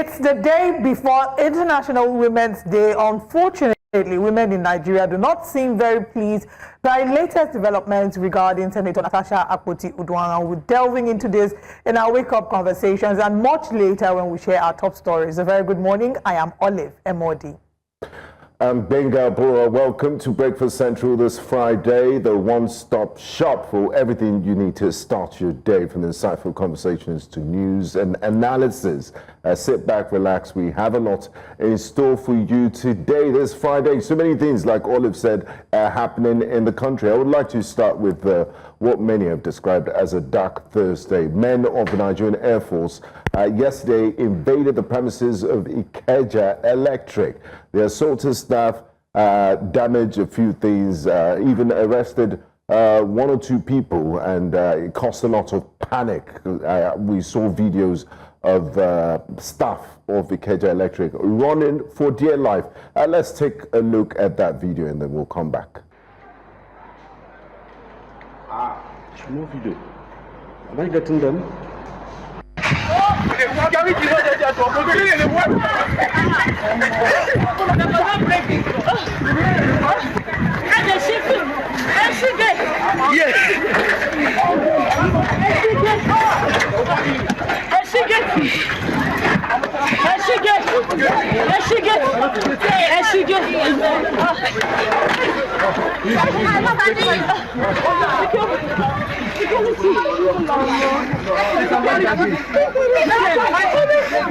It's the day before International Women's Day. Unfortunately, women in Nigeria do not seem very pleased by latest developments regarding Senator Natasha Akpoti-Uduaghan. We're delving into this in our wake-up conversations and much later when we share our top stories. A very good morning. I am Olive Emodi. I'm Benga Bora. Welcome to Breakfast Central this Friday, the one-stop shop for everything you need to start your day, from insightful conversations to news and analysis. Sit back, relax. We have a lot in store for you today, this Friday. So many things, like Olive said, happening in the country. I would like to start with what many have described as a dark Thursday. Men of the Nigerian Air Force yesterday invaded the premises of Ikeja Electric. The assaulted staff damaged a few things, even arrested one or two people, and it caused a lot of panic. We saw videos of staff of Ikeja Electric running for dear life. Let's take a look at that video and then we'll come back. Small video. Am I getting them?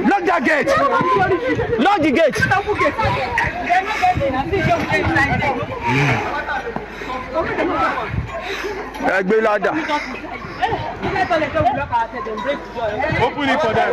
Lock that gate! Lock the gate! Open it for them.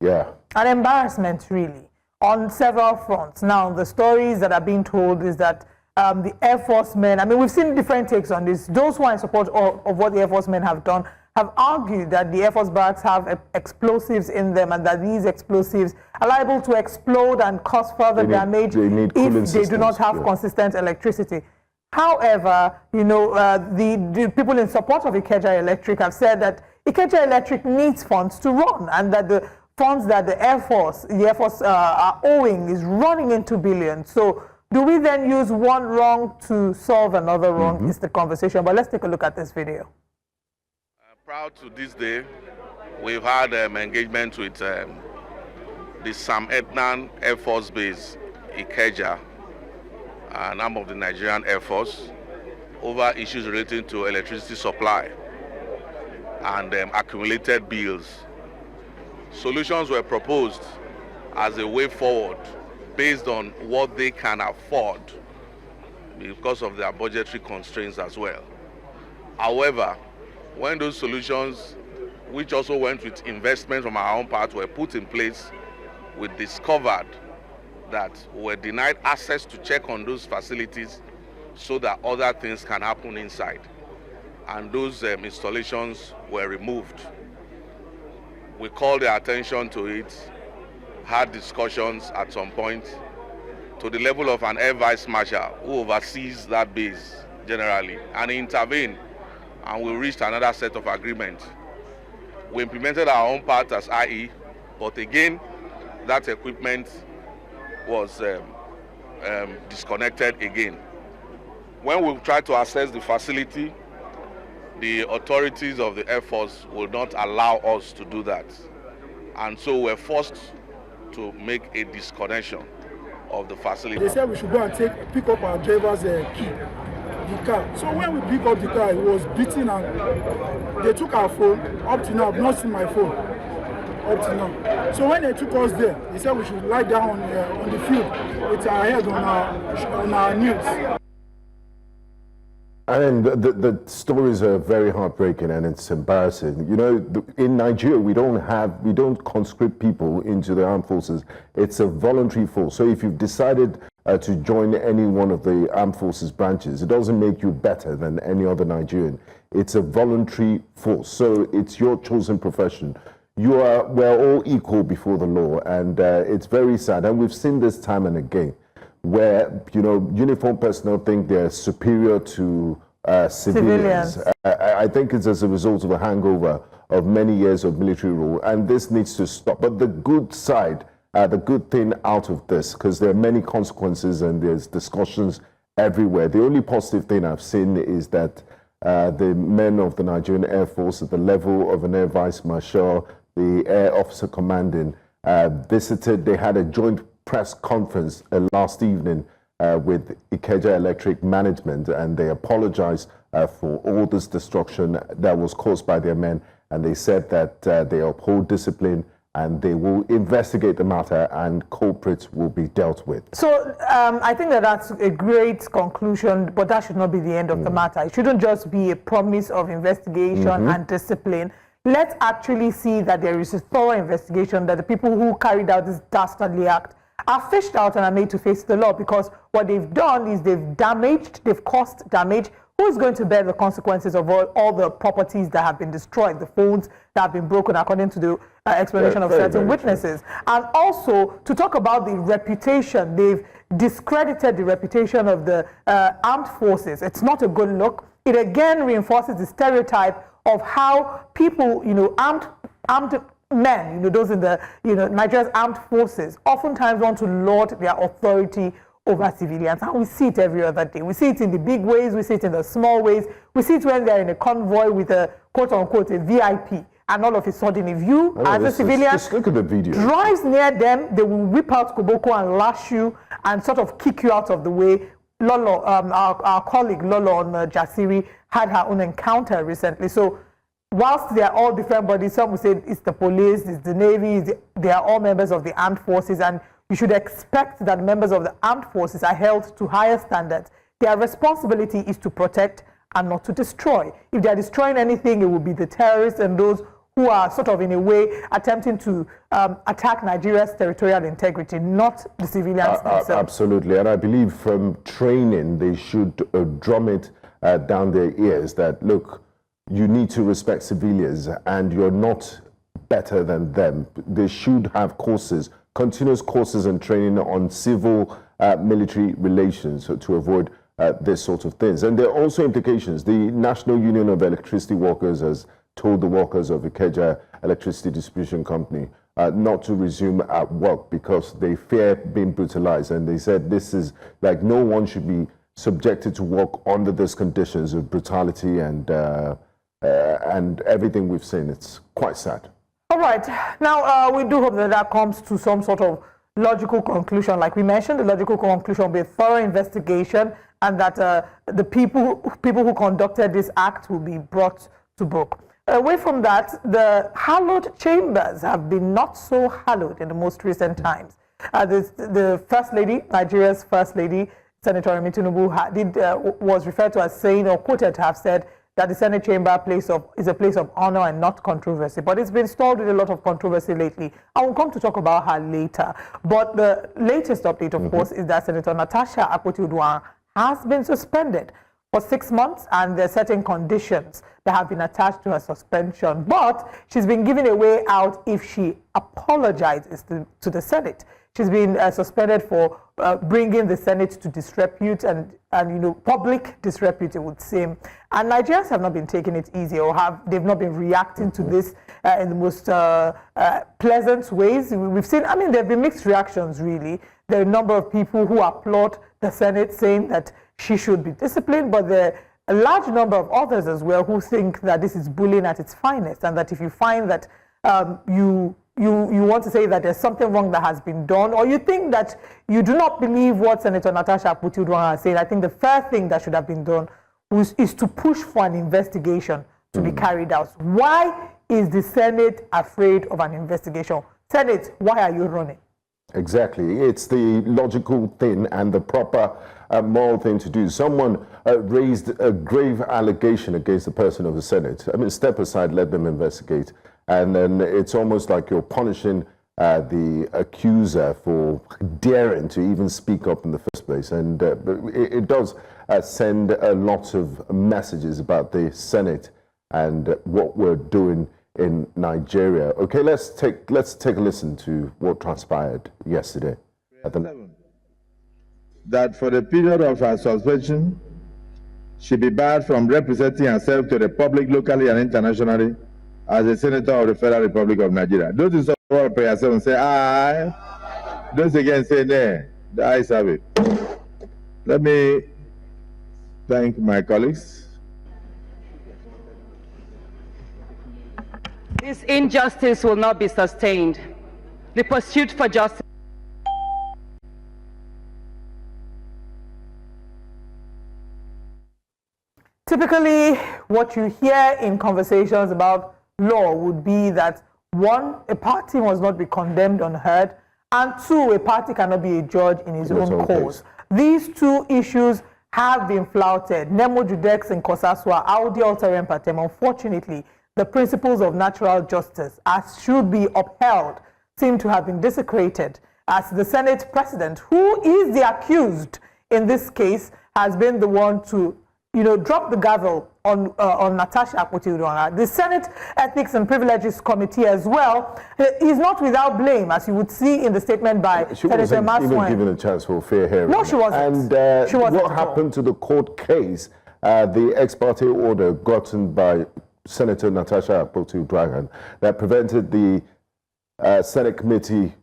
Yeah. An embarrassment, really, on several fronts. Now, the stories that are being told is that the Air Force men, I mean, we've seen different takes on this. Those who are in support of what the Air Force men have done have argued that the Air Force barracks have explosives in them and that these explosives are liable to explode and cause further damage if they do not have consistent electricity. However, you know, the people in support of Ikeja Electric have said that Ikeja Electric needs funds to run, and that the funds that the Air Force are owing is running into billions. So do we then use one wrong to solve another wrong is the conversation. But let's take a look at this video. Proud to this day, we've had engagement with the Sam Etnan Air Force Base, Ikeja, an arm of the Nigerian Air Force, over issues relating to electricity supply and accumulated bills. Solutions were proposed as a way forward based on what they can afford because of their budgetary constraints as well. However, when those solutions, which also went with investment from our own part, were put in place, we discovered that we were denied access to check on those facilities so that other things can happen inside. And those installations were removed. We called their attention to it, had discussions at some point to the level of an Air Vice Marshal who oversees that base generally, and he intervened, and we reached another set of agreement. We implemented our own part as IE, but again, that equipment was disconnected again. When we tried to access the facility, the authorities of the Air Force will not allow us to do that. And so we're forced to make a disconnection of the facility. They said we should go and pick up our driver's key, the car. So when we pick up the car, it was beaten and they took our phone. Up to now, I've not seen my phone. Up to now. So when they took us there, they said we should lie down on the field with our head on our knees. I mean, the stories are very heartbreaking and it's embarrassing. You know, in Nigeria, we don't conscript people into the armed forces. It's a voluntary force. So if you've decided to join any one of the armed forces branches, it doesn't make you better than any other Nigerian. It's a voluntary force. So it's your chosen profession. We're all equal before the law, and it's very sad. And we've seen this time and again. where, you know, uniformed personnel think they're superior to civilians. I think it's as a result of a hangover of many years of military rule, and this needs to stop. But the good side, the good thing out of this, because there are many consequences and there's discussions everywhere. The only positive thing I've seen is that the men of the Nigerian Air Force at the level of an Air Vice Marshal, the Air Officer Commanding, visited. They had a joint press conference last evening with Ikeja Electric Management, and they apologized for all this destruction that was caused by their men. And they said that they uphold discipline and they will investigate the matter and culprits will be dealt with. So I think that that's a great conclusion, but that should not be the end of the matter. It shouldn't just be a promise of investigation and discipline. Let's actually see that there is a thorough investigation, that the people who carried out this dastardly act are fished out and are made to face the law, because what they've done is they've caused damage. Who is going to bear the consequences of all the properties that have been destroyed, the phones that have been broken, according to the explanation of certain witnesses? And also, to talk about the reputation, they've discredited the reputation of the armed forces. It's not a good look. It again reinforces the stereotype of how people, you know, armed men, you know, those in the, you know, Nigeria's armed forces, oftentimes want to lord their authority over civilians. And we see it every other day. We see it in the big ways, we see it in the small ways. We see it when they're in a convoy with a quote-unquote a VIP, and all of a sudden, if you, as a civilian, just look at the video, drives near them, they will whip out koboko and lash you and sort of kick you out of the way. Lolo, our colleague Lolo on Jasiri had her own encounter recently. So whilst they are all different bodies, some will say it's the police, it's the Navy, they are all members of the armed forces, and you should expect that members of the armed forces are held to higher standards. Their responsibility is to protect and not to destroy. If they are destroying anything, it will be the terrorists and those who are sort of in a way attempting to attack Nigeria's territorial integrity, not the civilians themselves. Absolutely, and I believe from training they should drum it down their ears that, look, you need to respect civilians and you're not better than them. They should have courses, continuous courses and training on civil military relations to avoid this sort of things. And there are also implications. The National Union of Electricity Workers has told the workers of Ikeja Electricity Distribution Company not to resume at work because they fear being brutalized. And they said this is like, no one should be subjected to work under these conditions of brutality and everything we've seen. It's quite sad. All right. Now, we do hope that that comes to some sort of logical conclusion. Like we mentioned, the logical conclusion will be a thorough investigation, and that the people who conducted this act will be brought to book. Away from that, the hallowed chambers have been not so hallowed in the most recent times. The First Lady, Nigeria's First Lady, Senator Tinubu, was referred to as saying, or quoted to have said, that the Senate chamber is a place of honor and not controversy. But it's been stalled with a lot of controversy lately. I will come to talk about her later. But the latest update, of course, is that Senator Natasha Akpoti-Uduaghan has been suspended for 6 months, and there are certain conditions that have been attached to her suspension. But she's been given a way out if she apologizes to the Senate. She's been suspended for bringing the Senate to disrepute and you know, public disrepute, it would seem. And Nigerians have not been taking it easy, or they've not been reacting to this in the most pleasant ways. We've seen, I mean, there have been mixed reactions, really. There are a number of people who applaud the Senate, saying that she should be disciplined, but there are a large number of others as well who think that this is bullying at its finest, and that if you find that you want to say that there's something wrong that has been done, or you think that you do not believe what Senator Natasha Akpoti-Uduaghan has said, I think the first thing that should have been done is to push for an investigation to be carried out. Why is the Senate afraid of an investigation? Senate, why are you running? Exactly. It's the logical thing and the proper moral thing to do. Someone raised a grave allegation against the person of the Senate. I mean, step aside, let them investigate. And then it's almost like you're punishing the accuser for daring to even speak up in the first place. And it does send a lot of messages about the Senate and what we're doing in Nigeria. Okay, let's take a listen to what transpired yesterday. that for the period of her suspension, she be barred from representing herself to the public locally and internationally as a senator of the Federal Republic of Nigeria. Those who support prayer 7 say aye. Those again say nay. The ayes have it. Let me thank my colleagues. This injustice will not be sustained. The pursuit for justice. Typically, what you hear in conversations about law would be that, one, a party must not be condemned unheard, and two, a party cannot be a judge in his own cause. These two issues have been flouted. Nemo judex in Kosaswa, audi alterem partem. Unfortunately, the principles of natural justice, as should be upheld, seem to have been desecrated, as the Senate President, who is the accused in this case, has been the one to drop the gavel on Natasha Akpoti-Uduaghan. The Senate Ethics and Privileges Committee as well is not without blame, as you would see in the statement by Senator Maswen. She wasn't even given a chance for a fair hearing. No, she wasn't. And she wasn't what happened to the court case, the ex parte order gotten by Senator Natasha Akpoti-Uduaghan that prevented the Senate committee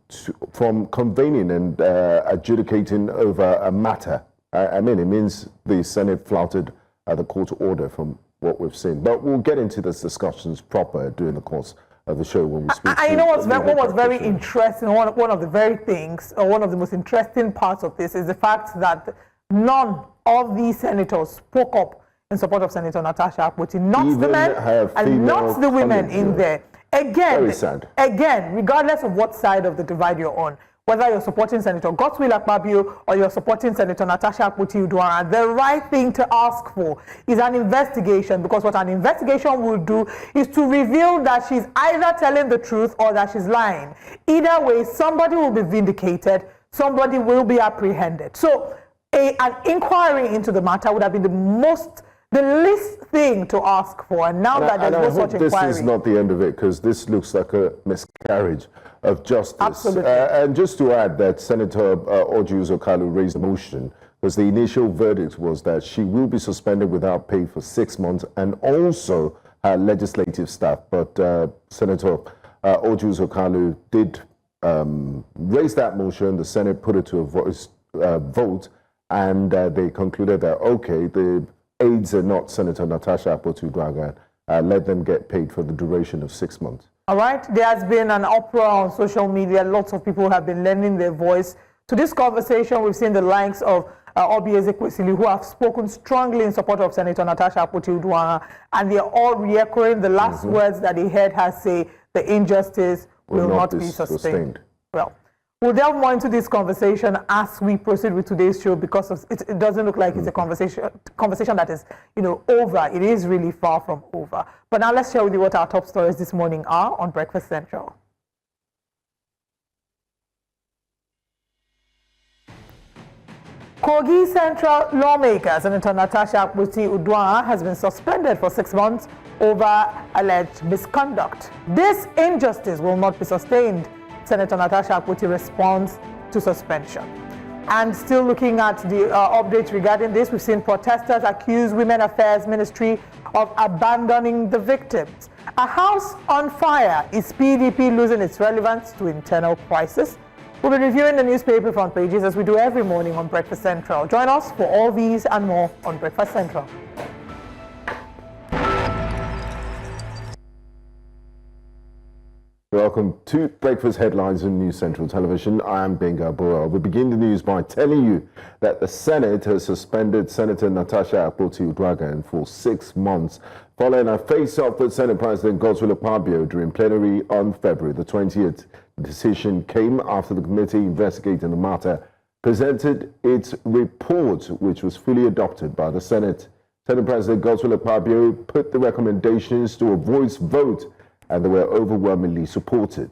from convening and adjudicating over a matter? I mean, it means the Senate flouted the court order from what we've seen. But we'll get into these discussions proper during the course of the show when we speak. You know what was very interesting, one of the very things, or one of the most interesting parts of this is the fact that none of these senators spoke up in support of Senator Natasha Akpoti, not the men and not the women in there. Again, regardless of what side of the divide you're on, whether you're supporting Senator Godswill Akpabio or you're supporting Senator Natasha Akpoti-Uduaghan, the right thing to ask for is an investigation, because what an investigation will do is to reveal that she's either telling the truth or that she's lying. Either way, somebody will be vindicated, somebody will be apprehended. So an inquiry into the matter would have been the least thing to ask for, and now that there's no such inquiry. This is not the end of it, because this looks like a miscarriage of justice. Absolutely. And just to add that Senator Oji-Uzor-Kalu raised a motion, because the initial verdict was that she will be suspended without pay for 6 months, and also her legislative staff. But Senator Oji-Uzor-Kalu did raise that motion. The Senate put it to a vote, and they concluded that, okay, the aides are not Senator Natasha Akpoti-Uduaghan. Let them get paid for the duration of 6 months. All right, there has been an uproar on social media. Lots of people have been lending their voice to this conversation. We've seen the likes of Obi Ezekwesili, who have spoken strongly in support of Senator Natasha Akpoti-Uduaghan, and they are all re-echoing the last words that they heard her say: the injustice will not be sustained. Well, we'll delve more into this conversation as we proceed with today's show, because it doesn't look like it's a conversation that is, over. It is really far from over. But now let's share with you what our top stories this morning are on Breakfast Central. Kogi Central lawmaker Senator Natasha Akpoti-Uduaghan has been suspended for 6 months over alleged misconduct. This injustice will not be sustained. Senator Natasha Akpoti responds to suspension. And still looking at the updates regarding this, we've seen protesters accuse Women Affairs Ministry of abandoning the victims. A house on fire. Is PDP losing its relevance to internal crisis? We'll be reviewing the newspaper front pages as we do every morning on Breakfast Central. Join us for all these and more on Breakfast Central. Welcome to Breakfast Headlines on News Central Television. I am Benga Bora. We begin the news by telling you that the Senate has suspended Senator Natasha Akpoti-Uduaghan for 6 months following a face-off with Senate President Godswill Akpabio during plenary on February the 20th. The decision came after the committee investigating the matter presented its report, which was fully adopted by the Senate. Senate President Godswill Akpabio put the recommendations to a voice vote, and they were overwhelmingly supported.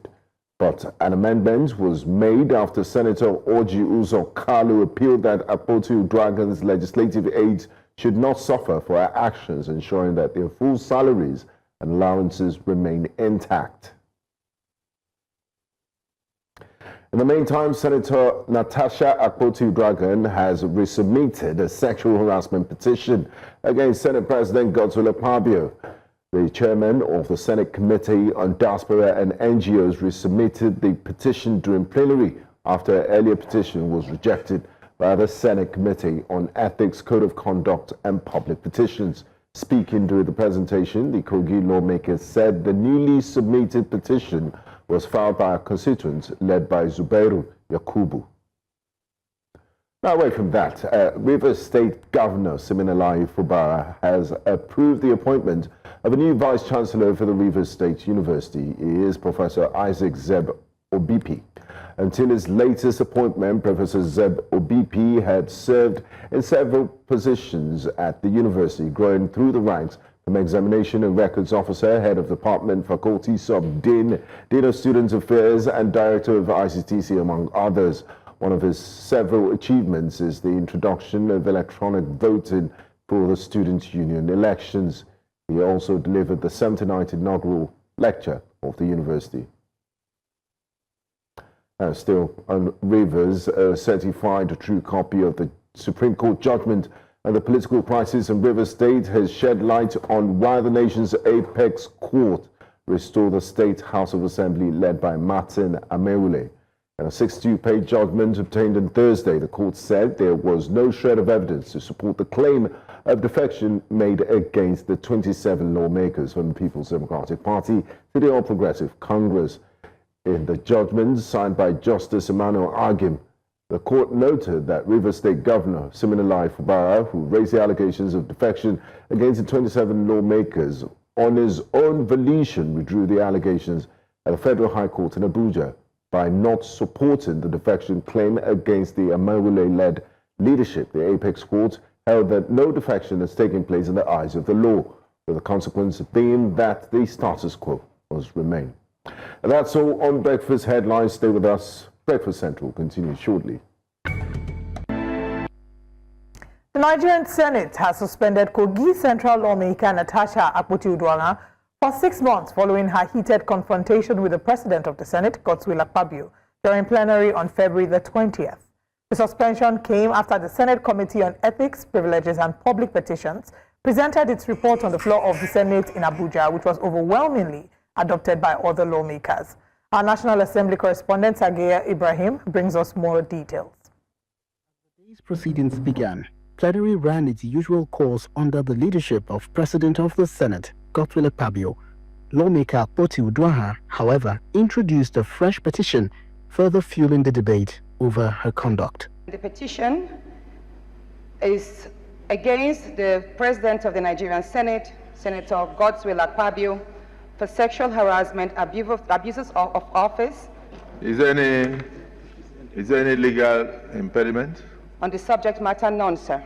But an amendment was made after Senator Oji-Uzor-Kalu appealed that Akpoti-Uduaghan's legislative aides should not suffer for her actions, ensuring that their full salaries and allowances remain intact. In the meantime, Senator Natasha Akpoti-Uduaghan has resubmitted a sexual harassment petition against Senate President Godswill Akpabio. The chairman of the Senate Committee on Diaspora and NGOs resubmitted the petition during plenary after an earlier petition was rejected by the Senate Committee on Ethics, Code of Conduct and Public Petitions. Speaking during the presentation, the Kogi lawmaker said the newly submitted petition was filed by a constituent led by Zubairu Yakubu. Now, away from that, Rivers State Governor Siminalayi Fubara has approved the appointment of a new Vice Chancellor for the Rivers State University. He is Professor Isaac Zeb Obipi. Until his latest appointment, Professor Zeb Obipi had served in several positions at the university, growing through the ranks from examination and records officer, head of department, faculty sub-dean, dean of student affairs, and director of ICTC, among others. One of his several achievements is the introduction of electronic voting for the student union elections. He also delivered the 79th inaugural lecture of the university. Still on Rivers, certified a true copy of the Supreme Court judgment and the political crisis in Rivers State has shed light on why the nation's apex court restored the State House of Assembly led by Martin Amewule. In a 62-page judgment obtained on Thursday, the court said there was no shred of evidence to support the claim of defection made against the 27 lawmakers from the People's Democratic Party to the All Progressive Congress. In the judgment signed by Justice Emmanuel Agim, the court noted that Rivers State Governor Siminalayi Fubara, who raised the allegations of defection against the 27 lawmakers, on his own volition withdrew the allegations at the Federal High Court in Abuja by not supporting the defection claim against the Amewule-led leadership. The Apex Court held that no defection has taken place in the eyes of the law, with the consequence being that the status quo must remain. And that's all on Breakfast Headlines. Stay with us. Breakfast Central continues shortly. The Nigerian Senate has suspended Kogi Central lawmaker Natasha Akpoti-Uduaghan for 6 months following her heated confrontation with the President of the Senate, Godswill Akpabio, during plenary on February the 20th. The suspension came after the Senate Committee on Ethics, Privileges and Public Petitions presented its report on the floor of the Senate in Abuja, which was overwhelmingly adopted by other lawmakers. Our National Assembly correspondent, Sageya Ibrahim, brings us more details. These proceedings began. Plenary ran its usual course under the leadership of President of the Senate, Godswill Akpabio. Lawmaker Akpoti-Uduaghan, however, introduced a fresh petition, further fueling the debate over her conduct. The petition is against the President of the Nigerian Senate, Senator Godswill Akpabio, for sexual harassment, abuses of office. Is there any legal impediment? On the subject matter, none, sir.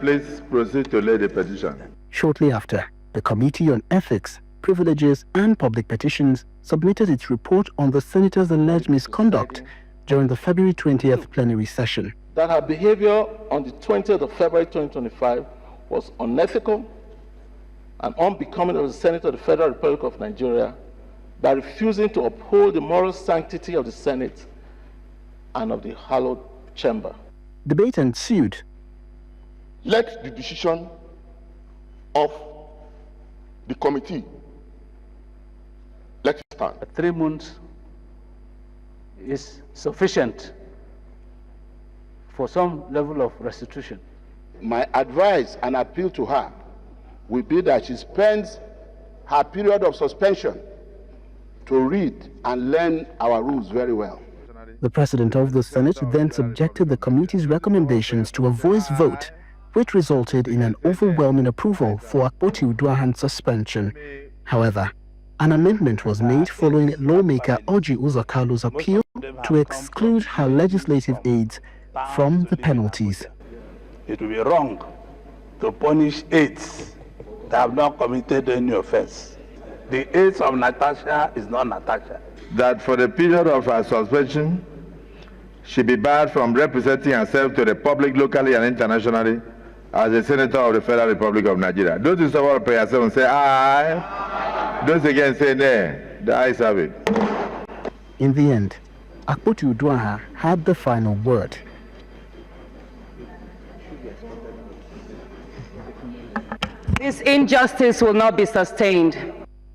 Please proceed to lay the petition. Shortly after, the Committee on Ethics, Privileges and Public Petitions submitted its report on the Senator's alleged misconduct during the February 20th plenary session. That her behavior on the 20th of February 2025 was unethical and unbecoming of the Senate of the Federal Republic of Nigeria by refusing to uphold the moral sanctity of the Senate and of the hallowed chamber. Debate ensued. Let the decision of the committee let it stand. 3 months is sufficient for some level of restitution. My advice and appeal to her will be that she spends her period of suspension to read and learn our rules very well. The President of the Senate then subjected the committee's recommendations to a voice vote, which resulted in an overwhelming approval for Akpoti-Uduaghan's suspension. However, an amendment was made following lawmaker Orji Uzakalu's appeal to exclude her legislative aides from the penalties. It will be wrong to punish aides that have not committed any offense. The aides of Natasha is not Natasha. That for the period of her suspension, she be barred from representing herself to the public locally and internationally as a senator of the Federal Republic of Nigeria. Those who support prayer 7 say aye. Those against say nay. The ayes have it. In the end, Akpoti-Uduaghan had the final word. This injustice will not be sustained.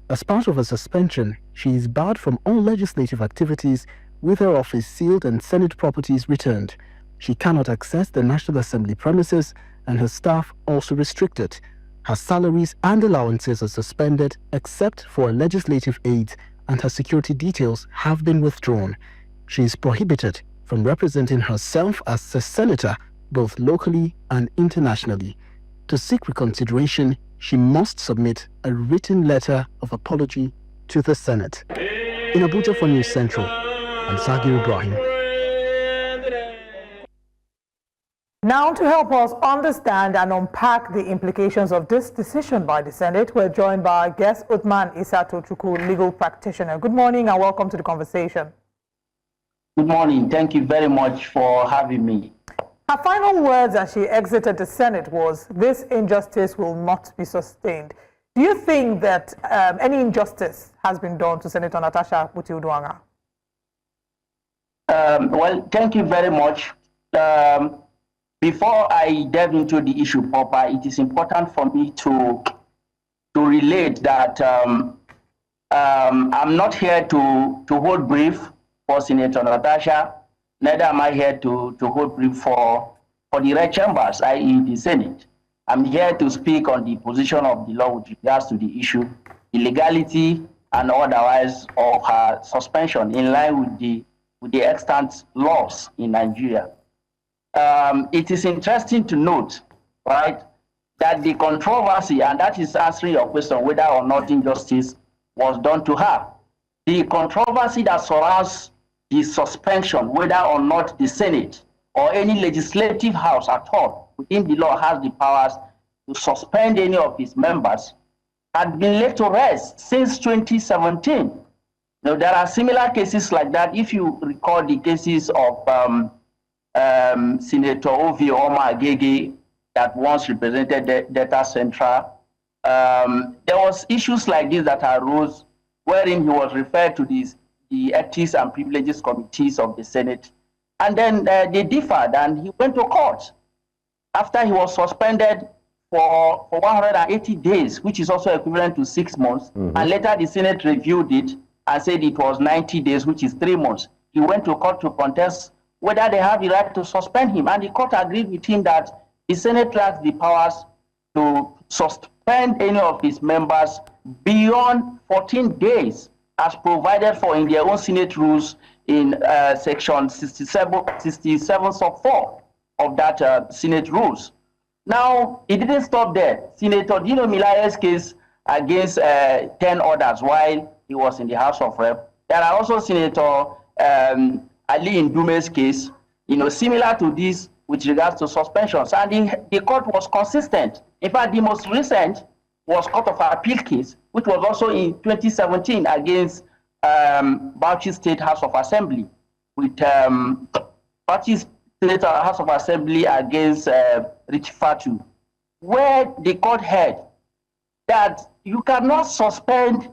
As part of her suspension, she is barred from all legislative activities with her office sealed and Senate properties returned. She cannot access the National Assembly premises and her staff also restricted. Her salaries and allowances are suspended except for legislative aids, and her security details have been withdrawn. She is prohibited from representing herself as a senator both locally and internationally. To seek reconsideration, she must submit a written letter of apology to the Senate. In Abuja for News Central, I'm Sagir Ibrahim. Now, to help us understand and unpack the implications of this decision by the Senate, we're joined by our guest, Uthman Issa Tochukwu, legal practitioner. Good morning and welcome to the conversation. Good morning. Thank you very much for having me. Her final words as she exited the Senate was, "This injustice will not be sustained." Do you think that any injustice has been done to Senator Natasha Akpoti-Uduaghan? Well, thank you very much. Before I delve into the issue proper, it is important for me to relate that I'm not here to hold brief for Senator Natasha. Neither am I here to hold brief for the red chambers, i.e. the Senate. I'm here to speak on the position of the law with regards to the issue, the legality and otherwise of her suspension in line with the extant laws in Nigeria. It is interesting to note, right, that the controversy, and that is answering your question whether or not injustice was done to her. The controversy that surrounds the suspension, whether or not the Senate or any legislative house at all within the law has the powers to suspend any of its members, had been left to rest since 2017. Now, there are similar cases like that. If you recall the cases of Senator Ovi Omar Agege that once represented the Delta Central, there was issues like this that arose wherein he was referred to the Ethics and Privileges Committees of the Senate. And then they differed and he went to court after he was suspended for 180 days, which is also equivalent to 6 months. And later the Senate reviewed it and said it was 90 days, which is 3 months. He went to court to contest whether they have the right to suspend him. And the court agreed with him that the Senate lacks the powers to suspend any of its members beyond 14 days, as provided for in their own Senate rules in section 67 sub 4 of that Senate rules. Now, it didn't stop there. Senator Dino Milaye's case against 10 others while he was in the House of Rep. There are also Senator Ali Ndume's case, similar to this with regards to suspensions. And the court was consistent. In fact, the most recent was Court of Appeal case, which was also in 2017 against Bauchi State House of Assembly, with Bauchi State House of Assembly against Rich Fatu, where the court held that you cannot suspend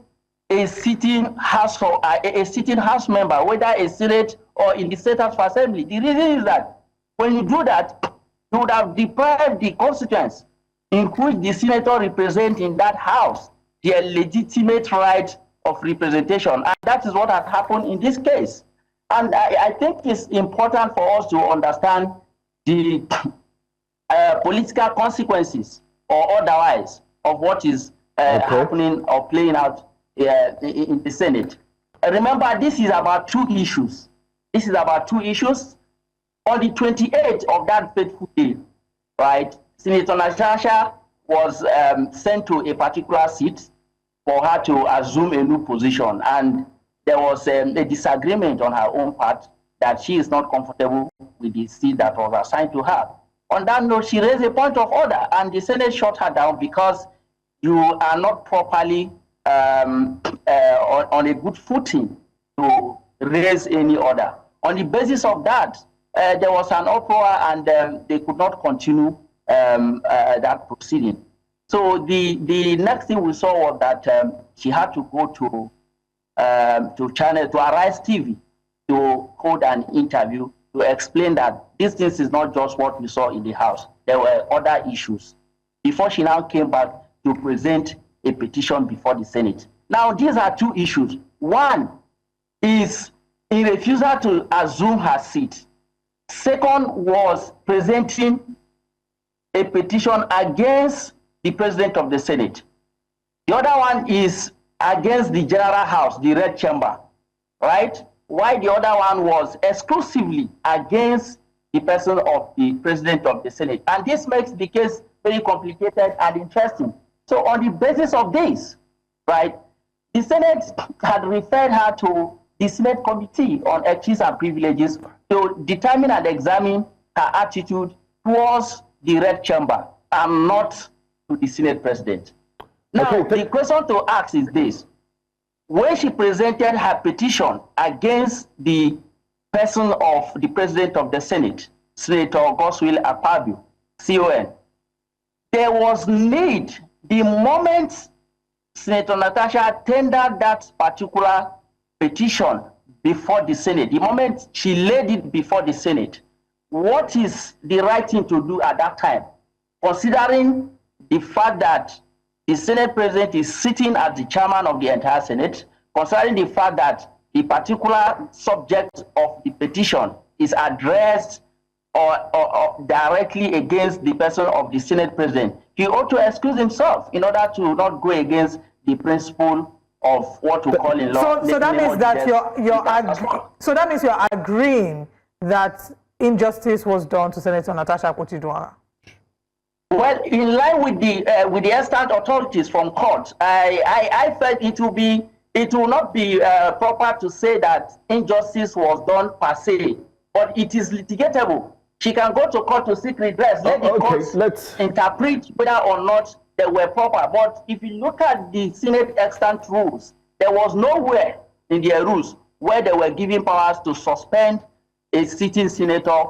a sitting house or a sitting house member, whether a Senate or in the State House of Assembly. The reason is that when you do that, you would have deprived the constituents in which the senator represents in that house their legitimate right of representation. And that is what had happened in this case. And I think it's important for us to understand the political consequences or otherwise of what is happening or playing out in the Senate. Remember, this is about two issues. This is about two issues. On the 28th of that fateful day, right, Senator Natasha was sent to a particular seat for her to assume a new position. And there was a disagreement on her own part that she is not comfortable with the seat that was assigned to her. On that note, she raised a point of order, and the Senate shut her down because you are not properly on a good footing to raise any order. On the basis of that, there was an uproar, and they could not continue that proceeding. So the next thing we saw was that she had to go to Arise TV to hold an interview to explain that this thing is not just what we saw in the House. There were other issues before she now came back to present a petition before the Senate. Now, these are two issues. One is a refusal to assume her seat. Second was presenting a petition against the President of the Senate. The other one is against the General House, the Red Chamber, right? While the other one was exclusively against the person of the President of the Senate. And this makes the case very complicated and interesting. So on the basis of this, right, the Senate had referred her to the Senate Committee on Ethics and Privileges to determine and examine her attitude towards the Red Chamber and not to the Senate President. Now, the question to ask is this. When she presented her petition against the person of the President of the Senate, Senator Godswill Akpabio, CON, there was need, the moment Senator Natasha tendered that particular petition before the Senate, the moment she laid it before the Senate, what is the right thing to do at that time, considering the fact that the Senate President is sitting as the chairman of the entire Senate, considering the fact that the particular subject of the petition is addressed or directly against the person of the Senate President? He ought to excuse himself in order to not go against the principle of what we call in law. So that means that you're agreeing that injustice was done to Senator Natasha Akpoti-Uduaghan. Well, in line with the extant authorities from court, I felt it will not be proper to say that injustice was done per se, but it is litigatable. She can go to court to seek redress. Let the courts interpret whether or not they were proper. But if you look at the Senate extant rules, there was nowhere in their rules where they were giving powers to suspend a sitting senator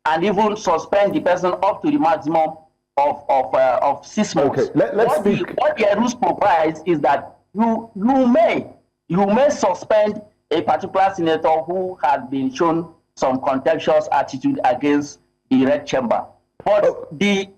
and even suspend the person up to the maximum of 6 months. Okay, what the rules provides is that you may suspend a particular senator who has been shown some contemptuous attitude against the Red Chamber. But the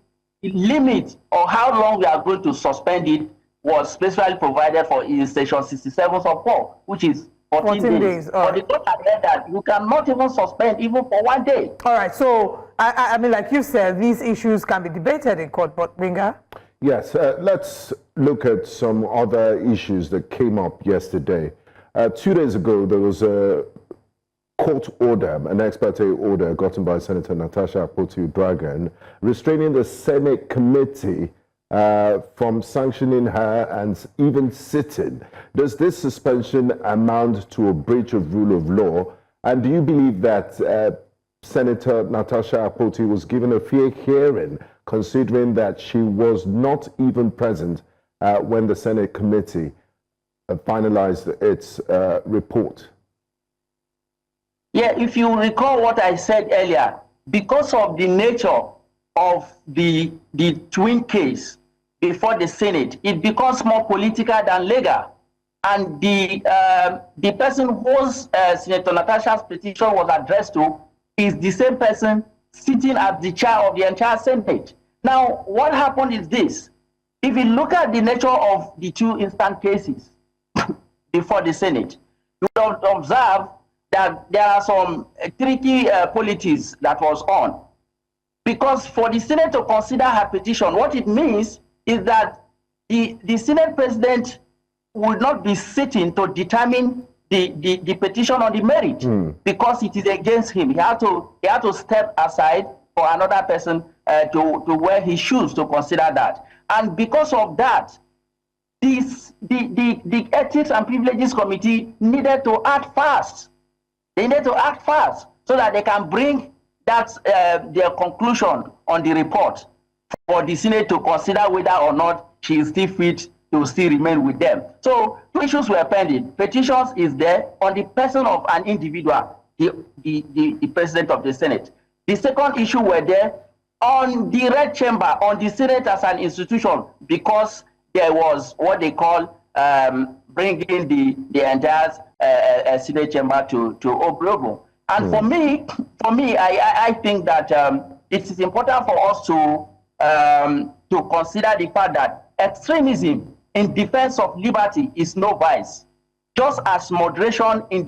limit or how long we are going to suspend it was specifically provided for in section 67 of 4, which is 14 days. But the court had read that you cannot even suspend even for 1 day. All right, so I mean, like you said, these issues can be debated in court, but Binga? Yes, let's look at some other issues that came up yesterday. 2 days ago, there was a court order, an ex parte order gotten by Senator Natasha Akpoti-Uduaghan, restraining the Senate committee from sanctioning her and even sitting. Does this suspension amount to a breach of rule of law? And do you believe that Senator Natasha Akpoti was given a fair hearing, considering that she was not even present when the Senate committee finalized its report? Yeah, if you recall what I said earlier, because of the nature of the twin case before the Senate, it becomes more political than legal. And the person whose Senator Natasha's petition was addressed to is the same person sitting as the chair of the entire Senate. Now, what happened is this. If you look at the nature of the two instant cases before the Senate, you will observe that there are some tricky politics that was on. Because for the Senate to consider her petition, what it means is that the Senate President will not be sitting to determine the petition on the merit because it is against him. He had to step aside for another person to wear his shoes to consider that. And because of that, the Ethics and Privileges Committee needed to act fast. They need to act fast so that they can bring that their conclusion on the report for the Senate to consider whether or not she is still fit to still remain with them. So two issues were pending. Petitions is there on the person of an individual, the President of the Senate. The second issue were there on the Red Chamber, on the Senate as an institution, because there was what they call bringing the entire Senate chamber to Obrobo. And for me, I think that it is important for us to consider the fact that extremism in defense of liberty is no vice, just as moderation in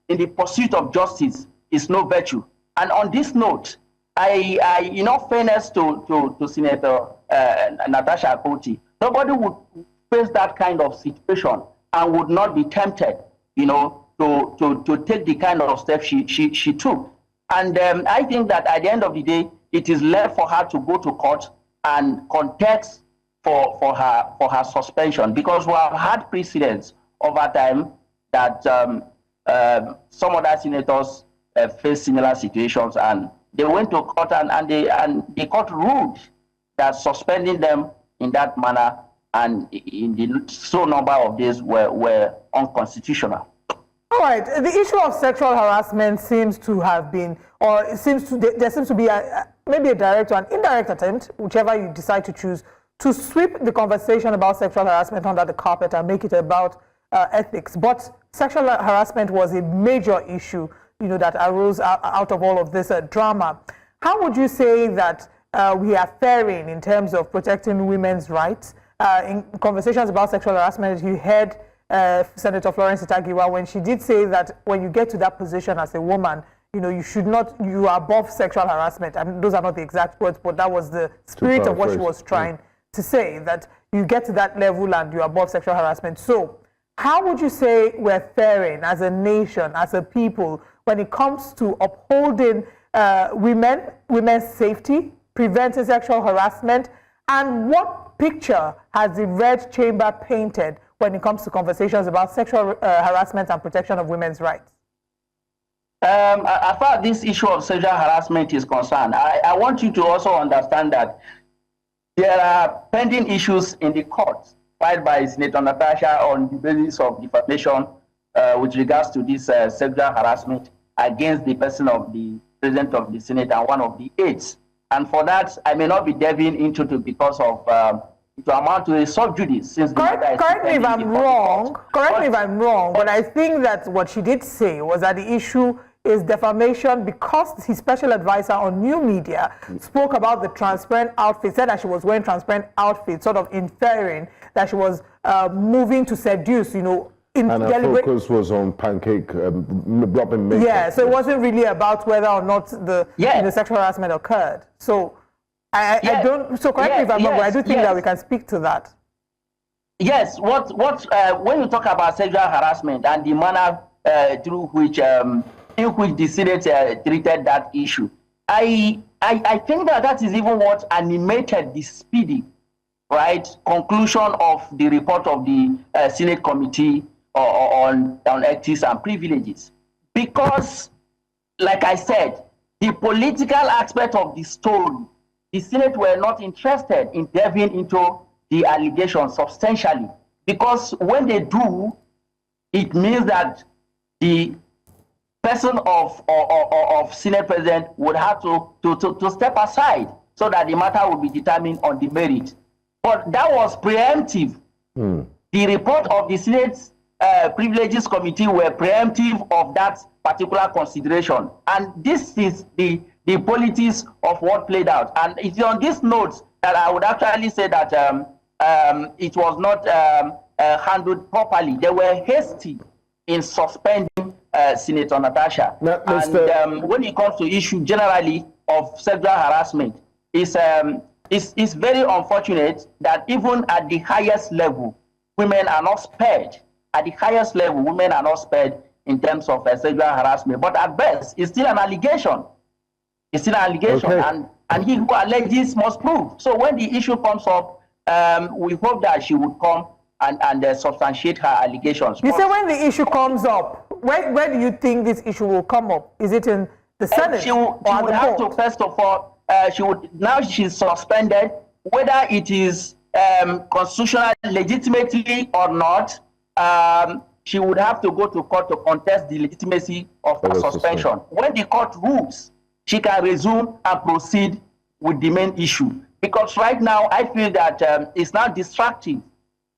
the pursuit of justice is no virtue. And on this note, in all fairness to Senator Natasha Akpoti, nobody would face that kind of situation and would not be tempted, to take the kind of steps she took. And I think that at the end of the day, it is left for her to go to court and contest for her suspension, because we have had precedents over time that some other senators faced similar situations, and they went to court and the court ruled that suspending them in that manner and in the so number of days were unconstitutional. All right, the issue of sexual harassment seems to have been, or there seems to be maybe a direct or an indirect attempt, whichever you decide to choose, to sweep the conversation about sexual harassment under the carpet and make it about ethics. But sexual harassment was a major issue, that arose out of all of this drama. How would you say that we are faring in terms of protecting women's rights? In conversations about sexual harassment, you heard Senator Florence Itagiwa when she did say that when you get to that position as a woman, you are above sexual harassment. I mean, those are not the exact words, but that was the spirit of what she was trying to say, that you get to that level and you're above sexual harassment. So how would you say we're faring as a nation, as a people, when it comes to upholding women's safety, preventing sexual harassment, and what picture has the Red Chamber painted when it comes to conversations about sexual harassment and protection of women's rights? As far as this issue of sexual harassment is concerned, I want you to also understand that there are pending issues in the court filed by Senator Natasha on the basis of defamation with regards to this sexual harassment against the person of the President of the Senate and one of the aides. And for that, I may not be delving into it because of to amount to a sub judice. Since correct me if I'm wrong. Correct me if I'm wrong. But I think that what she did say was that the issue is defamation because his special advisor on new media spoke about the transparent outfit, said that she was wearing transparent outfits, sort of inferring that she was moving to seduce, and her focus was on pancake robbing makeup. Yeah, so it wasn't really about whether or not the sexual harassment occurred. So I don't. So correct me if I'm wrong, but I do think that we can speak to that. Yes. When you talk about sexual harassment and the manner through which in which the Senate treated that issue, I think that is even what animated the speedy conclusion of the report of the Senate Committee on Ethics and Privileges, because, like I said, the political aspect of the story, the Senate were not interested in delving into the allegations substantially, because when they do, it means that the person of Senate President would have to step aside so that the matter would be determined on the merit. But that was preemptive. The report of the Senate's Privileges Committee were preemptive of that particular consideration. And this is the politics of what played out. And it's on this note that I would actually say that it was not handled properly. They were hasty in suspending Senator Natasha. Now, and when it comes to issue generally of sexual harassment, it's very unfortunate that even at the highest level, women are not spared. At the highest level, women are not spared in terms of sexual harassment. But at best, it's still an allegation. It's still an allegation, and he who alleges must prove. So when the issue comes up, we hope that she would come and substantiate her allegations. You say when the issue comes up, where do you think this issue will come up? Is it in the Senate? She would have to, first of all, now she's suspended, whether it is constitutional legitimately or not, she would have to go to court to contest the legitimacy of her suspension. When the court rules, she can resume and proceed with the main issue. Because right now, I feel that it's now distracting,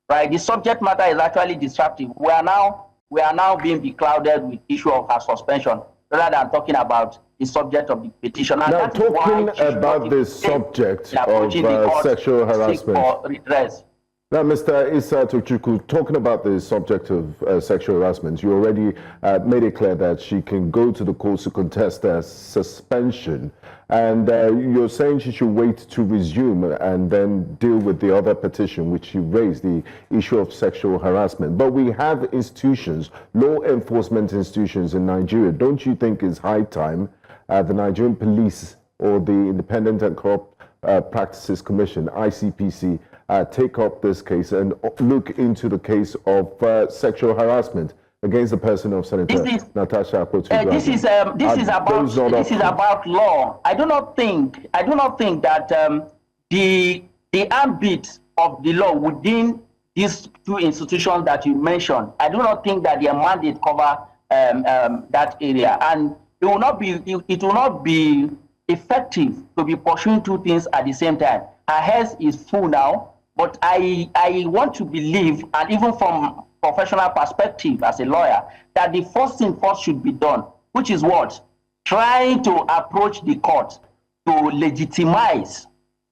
right? The subject matter is actually distracting. We are now we are now being beclouded with issue of her suspension rather than talking about the subject of the petition. And now, talking about the subject of sexual harassment. For redress. Now, Mr. Issa Tochukwu, talking about the subject of sexual harassment, you already made it clear that she can go to the courts to contest her suspension. And you're saying she should wait to resume and then deal with the other petition, which she raised, the issue of sexual harassment. But we have institutions, law enforcement institutions in Nigeria. Don't you think it's high time the Nigerian Police or the Independent and Corrupt Practices Commission, ICPC, take up this case and look into the case of sexual harassment against the person of Senator Natasha Akpoti-Uduaghan? This is about law. I do not think that the ambit of the law within these two institutions that you mentioned, I do not think that their mandate cover that area, and it will not be effective to be pursuing two things at the same time. Her head is full now. But I want to believe, and even from professional perspective as a lawyer, that the first thing first should be done, which is what? Trying to approach the court to legitimize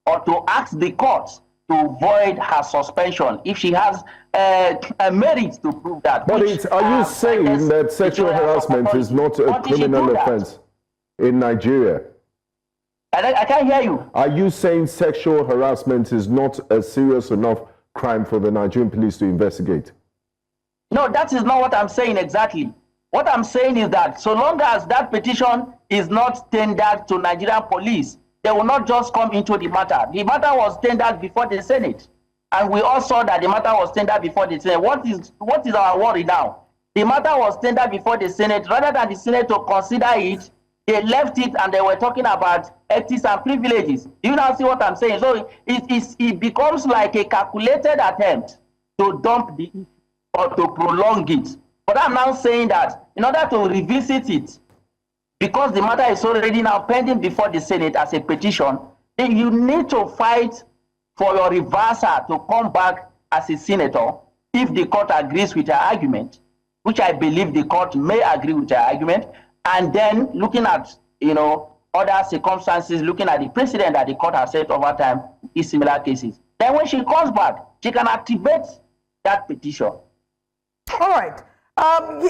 or to ask the court to void her suspension if she has a merit to prove that. But are you saying that sexual harassment is not a criminal offense in Nigeria? I can't hear you. Are you saying sexual harassment is not a serious enough crime for the Nigerian police to investigate? No, that is not what I'm saying exactly. What I'm saying is that so long as that petition is not tendered to Nigerian police, they will not just come into the matter. The matter was tendered before the Senate. And we all saw that the matter was tendered before the Senate. What is our worry now? The matter was tendered before the Senate. Rather than the Senate to consider it, they left it and they were talking about ethics and privileges. Do you now see what I'm saying? So it becomes like a calculated attempt to dump the issue or to prolong it. But I'm now saying that in order to revisit it, because the matter is already now pending before the Senate as a petition, then you need to fight for your reversal to come back as a senator if the court agrees with your argument, which I believe the court may agree with your argument. And then looking at, other circumstances, looking at the precedent that the court has set over time in similar cases. Then when she comes back, she can activate that petition. All right.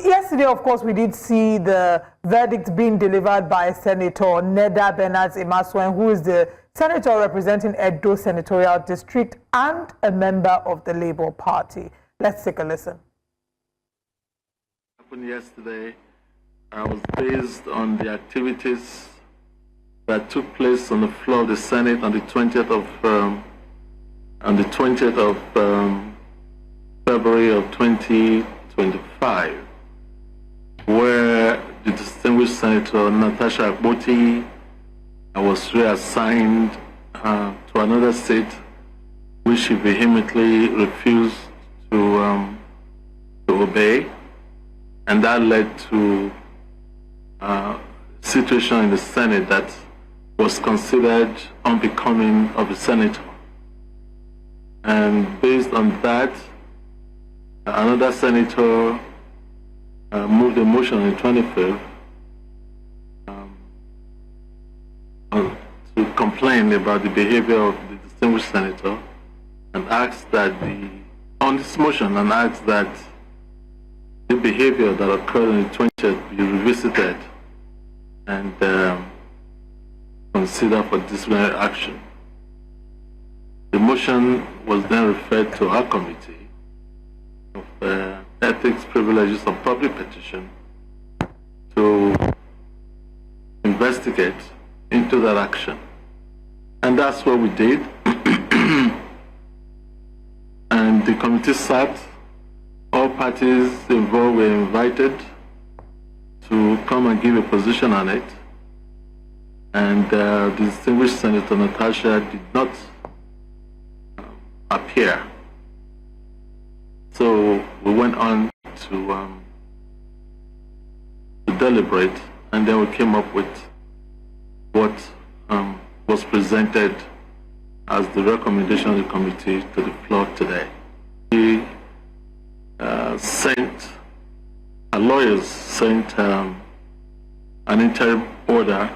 Yesterday, of course, we did see the verdict being delivered by Senator Neda Bernard-Imasuen, who is the senator representing Edo Senatorial District and a member of the Labour Party. Let's take a listen. Happened yesterday. I was based on the activities that took place on the floor of the Senate on the 20th of February of 2025, where the distinguished Senator Natasha Akpoti was reassigned to another seat, which she vehemently refused to obey, and that led to situation in the Senate that was considered unbecoming of a senator. And based on that, another senator moved a motion on the 25th to complain about the behavior of the distinguished senator and asked that on this motion that the behavior that occurred on the 20th be revisited and consider for disciplinary action. The motion was then referred to our committee of ethics, privileges, and public petition to investigate into that action. And that's what we did. And the committee sat, all parties involved were invited to come and give a position on it. And the distinguished Senator Natasha did not appear. So we went on to deliberate, and then we came up with what was presented as the recommendation of the committee to the floor today. We sent lawyers sent an interim order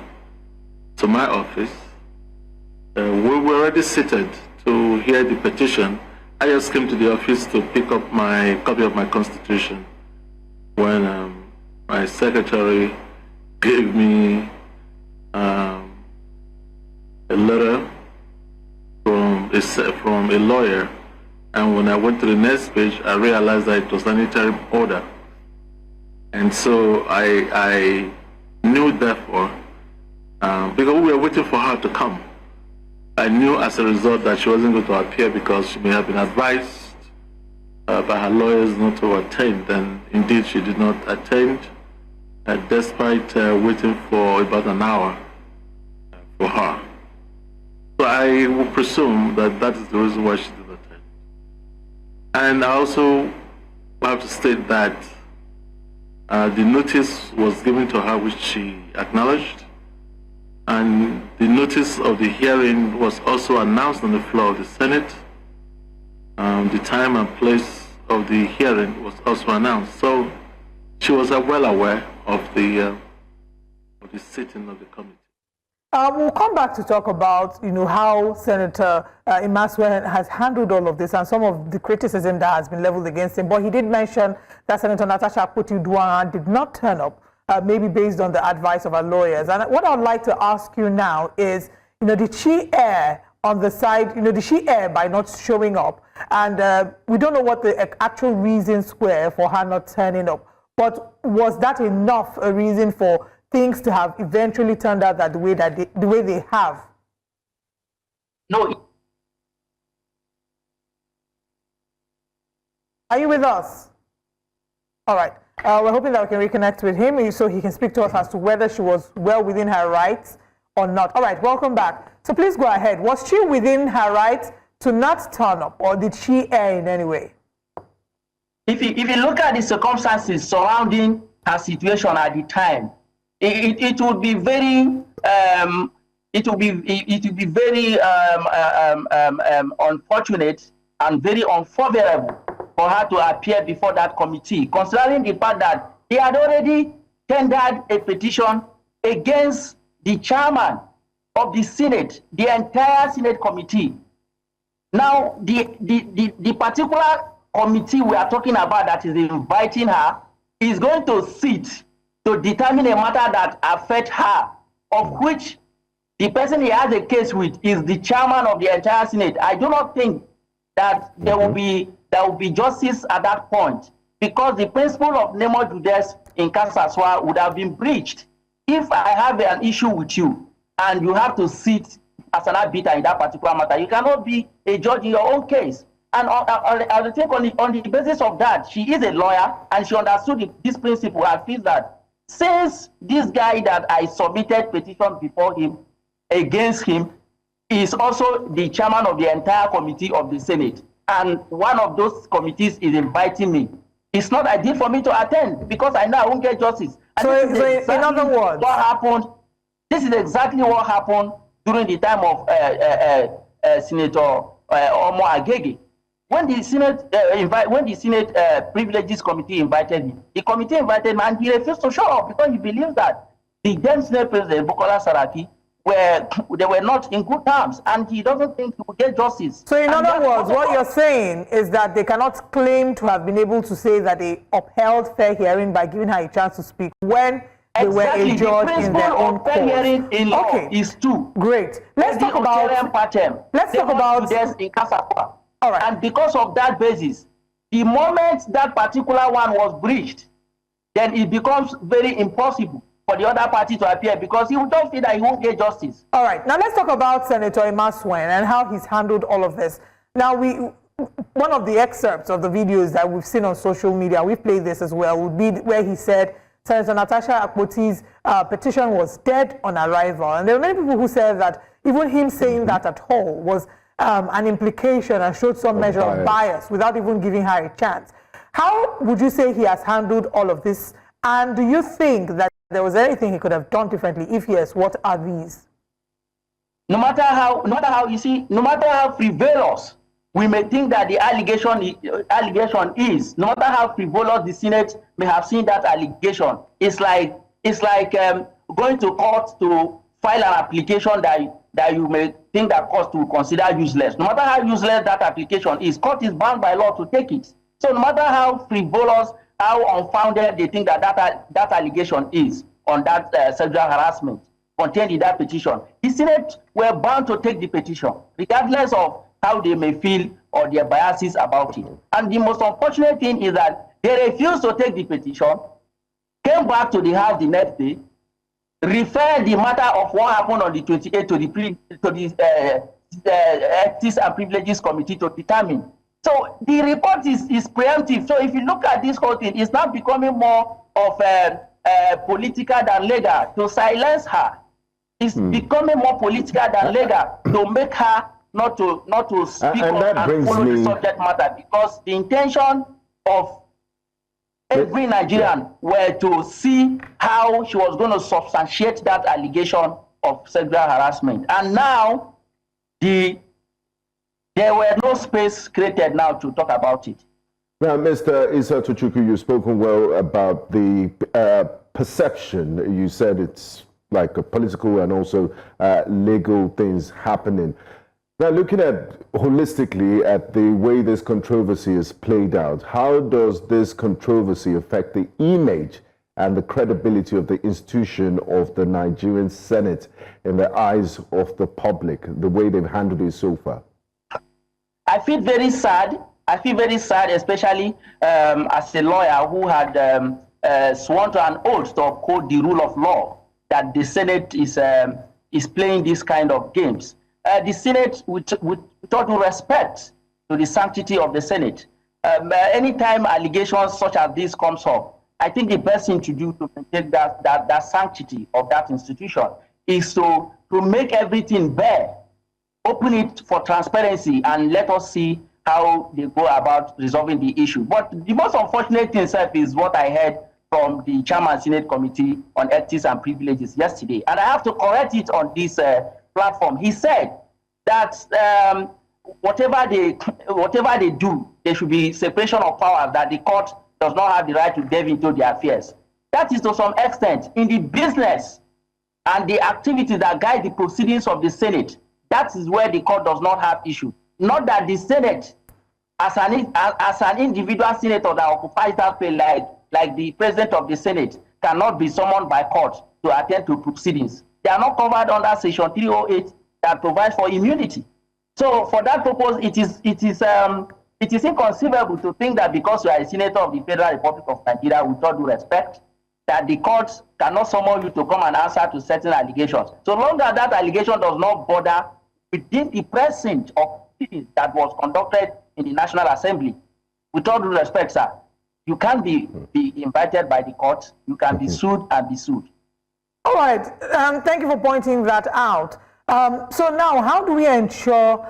to my office. We were already seated to hear the petition. I just came to the office to pick up my copy of my constitution when my secretary gave me a letter from a lawyer, and when I went to the next page, I realized that it was an interim order. And so I knew, therefore, because we were waiting for her to come, I knew as a result that she wasn't going to appear because she may have been advised by her lawyers not to attend, and indeed she did not attend, despite waiting for about an hour for her. So I would presume that that is the reason why she did not attend. And I also have to state that the notice was given to her, which she acknowledged, and the notice of the hearing was also announced on the floor of the Senate. The time and place of the hearing was also announced. So she was well aware of the sitting of the committee. We'll come back to talk about, how Senator Godswill has handled all of this and some of the criticism that has been leveled against him. But he did mention that Senator Natasha Akpoti-Uduaghan did not turn up, maybe based on the advice of our lawyers. And what I'd like to ask you now is, did she err on the side, did she err by not showing up? And we don't know what the actual reasons were for her not turning up. But was that enough a reason for things to have eventually turned out the way they have? No. Are you with us? All right. We're hoping that we can reconnect with him so he can speak to us as to whether she was well within her rights or not. All right, welcome back. So please go ahead. Was she within her rights to not turn up, or did she err in any way? If you look at the circumstances surrounding her situation at the time, it would be very unfortunate and very unfavorable for her to appear before that committee, considering the fact that they had already tendered a petition against the chairman of the Senate, the entire Senate committee. Now, the particular committee we are talking about that is inviting her is going to sit to determine a matter that affects her, of which the person he has a case with is the chairman of the entire Senate. I do not think that there will be justice at that point, because the principle of nemo judes in Kansaswa would have been breached. If I have an issue with you and you have to sit as an arbiter in that particular matter, you cannot be a judge in your own case. And I think on the basis of that, she is a lawyer and she understood this principle and feels that since this guy that I submitted petition before him, against him, is also the chairman of the entire committee of the Senate, and one of those committees is inviting me, it's not ideal for me to attend because I know I won't get justice. And so in other words, what happened? This is exactly what happened during the time of Senator Omo Agege. When the Senate Privileges Committee invited him, the committee invited him and he refused to show up because he believes that the then Senate President Bukola Saraki they were not in good terms, and he doesn't think he will get justice. So in other words, what you're saying is that they cannot claim to have been able to say that they upheld fair hearing by giving her a chance to speak when they were a judge in their own court. Fair hearing in law is two. Great. Let's talk about in Kasapa. All right. And because of that basis, the moment that particular one was breached, then it becomes very impossible for the other party to appear because he will just feel that he won't get justice. All right. Now let's talk about Senator Godswill and how he's handled all of this. Now one of the excerpts of the videos that we've seen on social media, we've played this as well, would be where he said Senator Natasha Akpoti's petition was dead on arrival. And there are many people who said that even him saying that at all was an implication and showed some measure of bias without even giving her a chance. How would you say he has handled all of this? And do you think that there was anything he could have done differently? If yes, what are these? No matter how frivolous we may think that the allegation is, no matter how frivolous the Senate may have seen that allegation, it's like going to court to file an application that you may think that court will consider useless. No matter how useless that application is, court is bound by law to take it. So no matter how frivolous, how unfounded they think that allegation is on that sexual harassment contained in that petition, the Senate were bound to take the petition, regardless of how they may feel or their biases about it. And the most unfortunate thing is that they refused to take the petition, came back to the House the next day, referred the matter of what happened on the 28th to the Ethics and Privileges Committee to determine. So the report is preemptive. So if you look at this whole thing, it's now becoming more of political than legal to silence her. It's becoming more political than legal to make her not to speak on and follow the subject matter, because the intention of every Nigerian were to see how she was going to substantiate that allegation of sexual harassment. And now there were no space created now to talk about it. Now, Mr. Issa Tochukwu, you've spoken well about the perception. You said it's like a political and also legal things happening. Now, looking at holistically at the way this controversy is played out, how does this controversy affect the image and the credibility of the institution of the Nigerian Senate in the eyes of the public, the way they've handled it so far? I feel very sad. I feel very sad, especially as a lawyer who had sworn to an oath to uphold the rule of law, that the Senate is playing this kind of games. The Senate, with all due respect to the sanctity of the Senate, anytime allegations such as this comes up, I think the best thing to do to maintain that sanctity of that institution is to make everything bare, open it for transparency, and let us see how they go about resolving the issue. But the most unfortunate thing itself is what I heard from the Chairman Senate Committee on Ethics and Privileges yesterday. And I have to correct it on this platform. He said that whatever they do, there should be separation of powers, that the court does not have the right to delve into their affairs. That is to some extent in the business and the activities that guide the proceedings of the Senate. That is where the court does not have issue. Not that the Senate, as an individual senator that occupies that place, like the president of the Senate, cannot be summoned by court to attend to proceedings. They are not covered under Section 308 that provides for immunity. So for that purpose, it is inconceivable to think that because you are a senator of the Federal Republic of Nigeria, with all due respect, that the courts cannot summon you to come and answer to certain allegations. So long as that allegation does not border within the precinct of proceedings that was conducted in the National Assembly, with all due respect, sir, you can't be invited by the court. You can be sued and be sued. All right. Thank you for pointing that out. So now, how do we ensure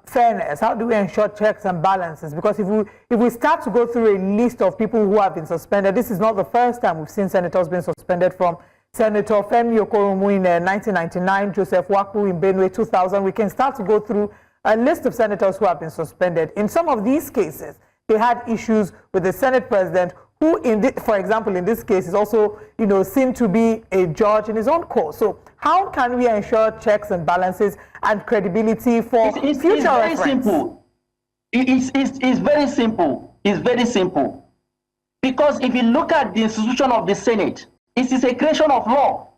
fairness? How do we ensure checks and balances? Because if we start to go through a list of people who have been suspended, this is not the first time we've seen senators being suspended, from Senator Femi Okoromu in 1999, Joseph Wakwu in Benue 2000. We can start to go through a list of senators who have been suspended. In some of these cases, they had issues with the Senate President, who, for example, in this case, is also, seen to be a judge in his own court. So how can we ensure checks and balances and credibility for future reference? Very simple. It's very simple. It's very simple. Because if you look at the institution of the Senate, it is a creation of law.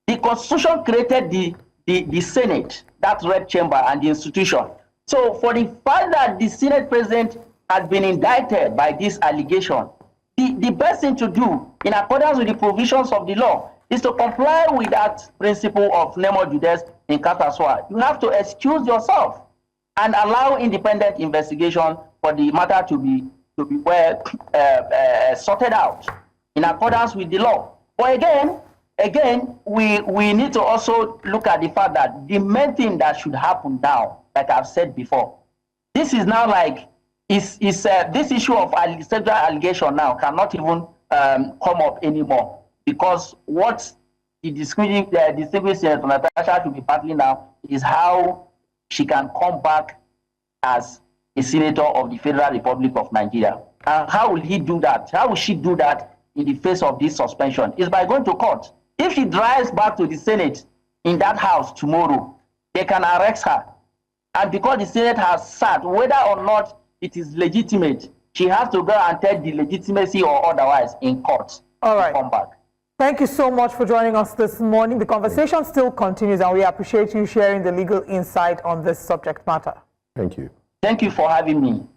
The Constitution created the Senate, that red chamber, and the institution. So for the fact that the Senate President has been indicted by this allegation, the best thing to do, in accordance with the provisions of the law, is to comply with that principle of nemo judes in causa sua. You have to excuse yourself and allow independent investigation for the matter to be well sorted out in accordance with the law. But again, we need to also look at the fact that the main thing that should happen now, like I've said before, this is now like this issue of sexual allegation now cannot even come up anymore, because what the distinguished Senator Natasha should be battling now is how she can come back as a senator of the Federal Republic of Nigeria. And how will he do that? How will she do that in the face of this suspension? Is by going to court. If she drives back to the Senate in that house tomorrow, they can arrest her. And because the Senate has sat, whether or not it is legitimate, she has to go and test the legitimacy or otherwise in court. All right. Come back. Thank you so much for joining us this morning. The conversation still continues, and we appreciate you sharing the legal insight on this subject matter. Thank you. Thank you for having me.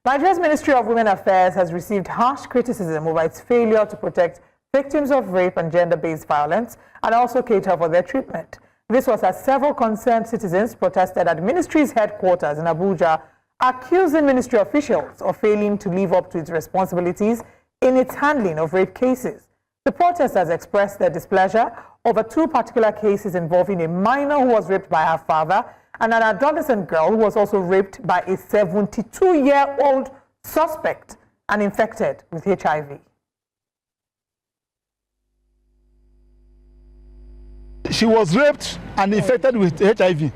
Nigeria's Ministry of Women Affairs has received harsh criticism over its failure to protect victims of rape and gender-based violence and also cater for their treatment. This was as several concerned citizens protested at the ministry's headquarters in Abuja, accusing ministry officials of failing to live up to its responsibilities in its handling of rape cases. The protesters expressed their displeasure over two particular cases involving a minor who was raped by her father and an adolescent girl who was also raped by a 72-year-old suspect and infected with HIV. She was raped and infected with HIV.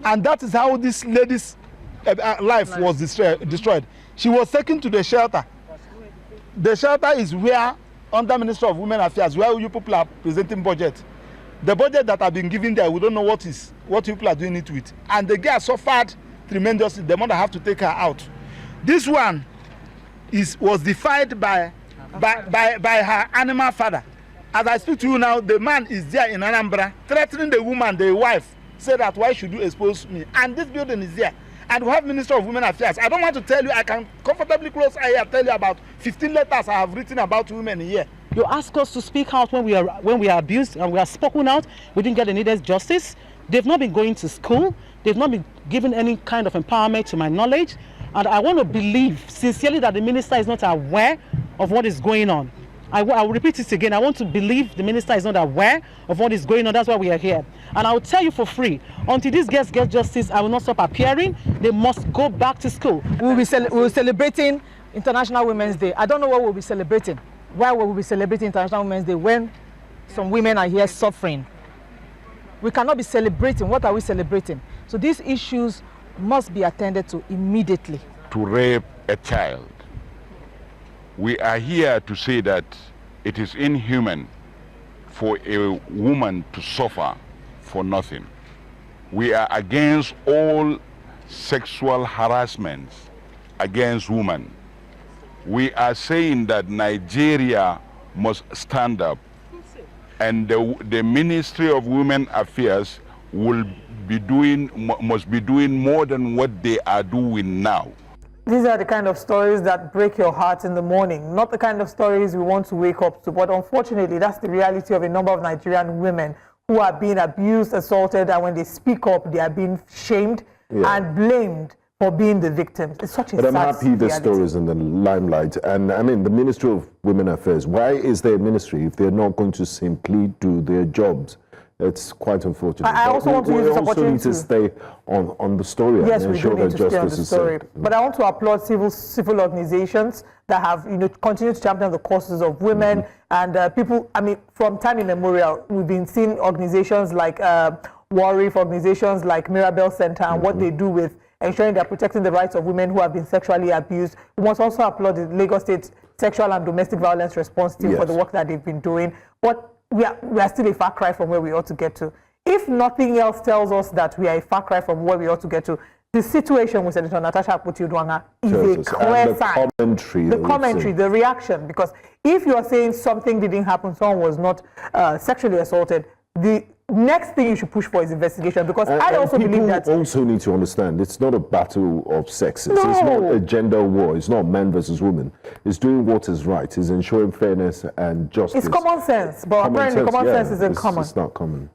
And that is how this lady's life was destroyed. She was taken to the shelter. The shelter is where, under Ministry of Women Affairs, where you people are presenting budget. The budget that have been given there, we don't know what people are doing it with. And the girl suffered tremendously. The mother have to take her out. This one was defied by her animal father. As I speak to you now, the man is there in Anambra, threatening the woman, the wife, say that why should you expose me? And this building is there. And we have Minister of Women Affairs. I don't want to tell you, I can comfortably close here, tell you about 15 letters I have written about women here. You ask us to speak out when we are abused and we are spoken out. We didn't get the needed justice. They've not been going to school. They've not been given any kind of empowerment to my knowledge. And I want to believe sincerely that the minister is not aware of what is going on. I will repeat it again. I want to believe the minister is not aware of what is going on. That's why we are here. And I will tell you for free, until these girls get justice, I will not stop appearing. They must go back to school. We will be celebrating International Women's Day. I don't know what we'll be celebrating. Why will we be celebrating International Women's Day when some women are here suffering? We cannot be celebrating. What are we celebrating? So these issues must be attended to immediately. To rape a child, we are here to say that it is inhuman for a woman to suffer for nothing. We are against all sexual harassments against women. We are saying that Nigeria must stand up, and the Ministry of Women Affairs must be doing more than what they are doing now. These are the kind of stories that break your heart in the morning, not the kind of stories we want to wake up to. But unfortunately, that's the reality of a number of Nigerian women who are being abused, assaulted, and when they speak up, they are being shamed and blamed for being the victims. It's such a sad reality. But I'm happy the story is in the limelight. And I mean, the Ministry of Women Affairs, why is there a ministry if they're not going to simply do their jobs? It's quite unfortunate. I also want to use this opportunity need to stay on the story and ensure that justice is served. But I want to applaud civil organizations that have continued to champion the causes of women and people. I mean, from time immemorial, we've been seeing organizations like WARIF, organizations like Mirabel Center, and what they do with ensuring they're protecting the rights of women who have been sexually abused. We must also applaud the Lagos State Sexual and Domestic Violence Response Team for the work that they've been doing. But we are still a far cry from where we ought to get to. If nothing else tells us that we are a far cry from where we ought to get to, the situation with Senator Natasha Akpoti-Uduaghan is a clear sign. The commentary, the reaction, because if you are saying something didn't happen, someone was not sexually assaulted, the next thing you should push for is investigation, because I also believe that... People also need to understand, it's not a battle of sexes. No. It's not a gender war. It's not men versus women. It's doing what is right. It's ensuring fairness and justice. It's common sense, but apparently common sense isn't common. It's not common.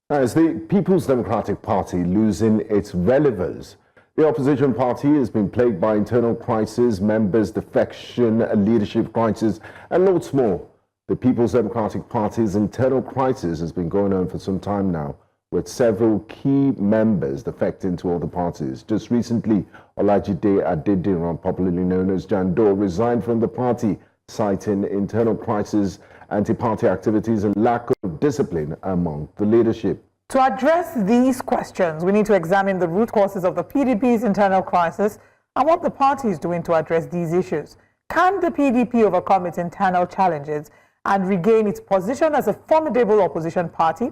Now, is the People's Democratic Party losing its relevance? The opposition party has been plagued by internal crises, members' defection, a leadership crisis, and lots more. The People's Democratic Party's internal crisis has been going on for some time now, with several key members defecting to other parties. Just recently, Olajide Adediran, popularly known as Jandor, resigned from the party, citing internal crisis, anti-party activities, and lack of discipline among the leadership. To address these questions, we need to examine the root causes of the PDP's internal crisis and what the party is doing to address these issues. Can the PDP overcome its internal challenges and regain its position as a formidable opposition party?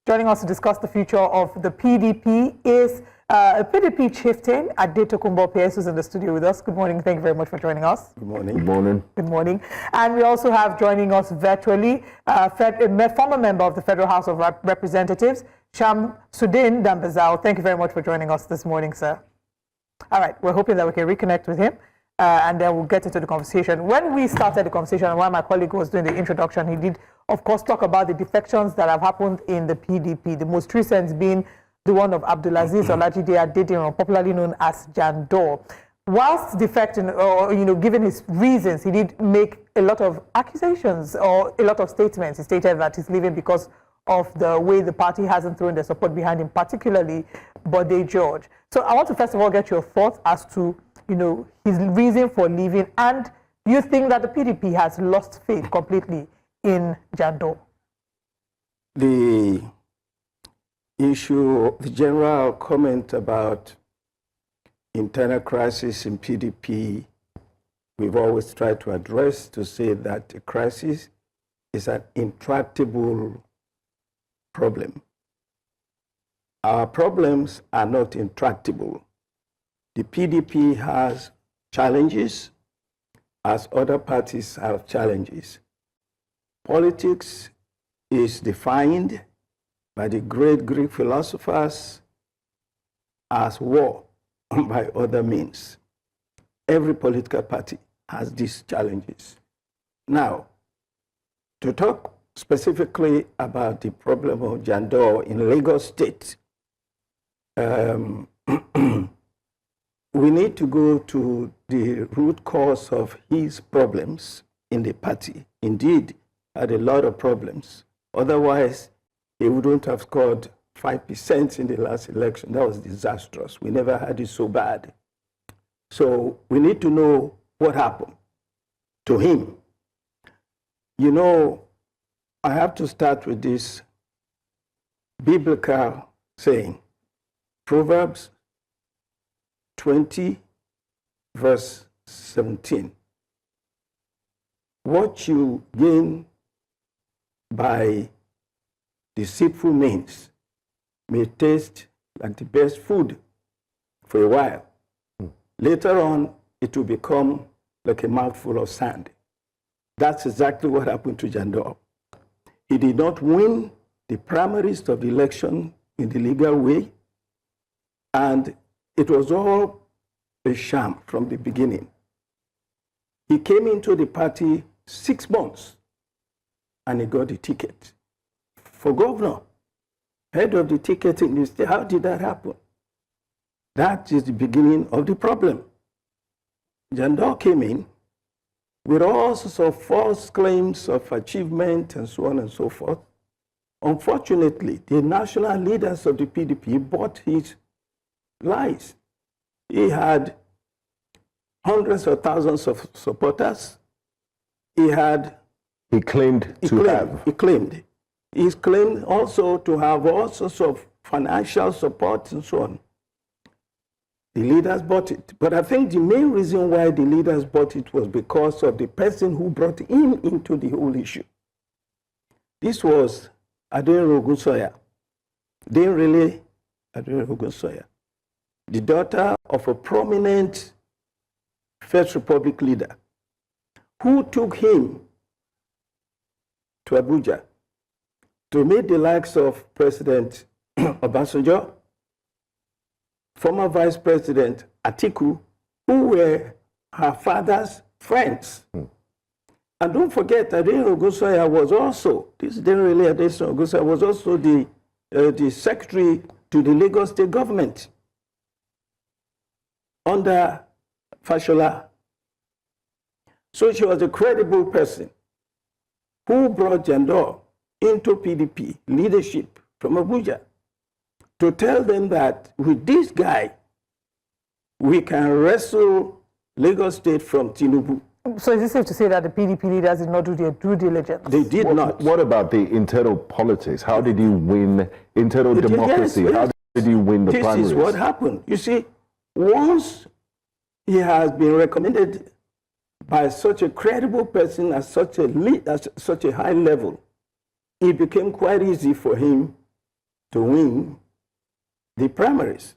Joining us to discuss the future of the PDP is PDP chieftain Adetokunbo PS, who's in the studio with us. Good morning. Thank you very much for joining us. Good morning. Good morning. Good morning. And we also have joining us virtually a former member of the Federal House of Representatives, Shamsuddin Dambazao. Thank you very much for joining us this morning, sir. All right. We're hoping that we can reconnect with him. And then we'll get into the conversation. When we started the conversation, and while my colleague was doing the introduction, he did, of course, talk about the defections that have happened in the PDP. The most recent being the one of Abdulaziz Olajide Adediran, popularly known as Jandor. Whilst defecting, or given his reasons, he did make a lot of accusations or a lot of statements. He stated that he's leaving because of the way the party hasn't thrown their support behind him, particularly Bode George. So I want to first of all get your thoughts as to his reason for leaving, and you think that the PDP has lost faith completely in Jandor? The issue, the general comment about internal crisis in PDP, we've always tried to address to say that a crisis is an intractable problem. Our problems are not intractable. The PDP has challenges as other parties have challenges. Politics is defined by the great Greek philosophers as war by other means. Every political party has these challenges. Now, to talk specifically about the problem of Jandor in Lagos State, we need to go to the root cause of his problems in the party. Indeed, had a lot of problems. Otherwise, he wouldn't have scored 5% in the last election. That was disastrous. We never had it so bad. So we need to know what happened to him. I have to start with this biblical saying, Proverbs 20, verse 17. What you gain by deceitful means may taste like the best food for a while. Later on, it will become like a mouthful of sand. That's exactly what happened to Jandor. He did not win the primaries of the election in the legal way, and it was all a sham from the beginning. He came into the party 6 months, and he got the ticket for governor, head of the ticket in the state. How did that happen? That is the beginning of the problem. Jandor came in with all sorts of false claims of achievement and so on and so forth. Unfortunately, the national leaders of the PDP bought his lies. He had hundreds of thousands of supporters. He claimed. He's claimed also to have all sorts of financial support and so on. The leaders bought it. But I think the main reason why the leaders bought it was because of the person who brought him into the whole issue. This was Adeniran Ogunsoya. Adeniran Ogunsoya, the daughter of a prominent First Republic leader who took him to Abuja to meet the likes of President Obasanjo, former Vice President Atiku, who were her father's friends. And don't forget, Adeniran Ogunsoya was also, was also the secretary to the Lagos State government under Fashola. So she was a credible person who brought Jandor into PDP leadership from Abuja to tell them that with this guy, we can wrestle Lagos State from Tinubu. So is it safe to say that the PDP leaders did not do their due diligence? They did not. What about the internal politics? How did you win internal democracy? Yes. How did you win the primaries? This is what happened. You see, once he has been recommended by such a credible person at such a high level, it became quite easy for him to win the primaries.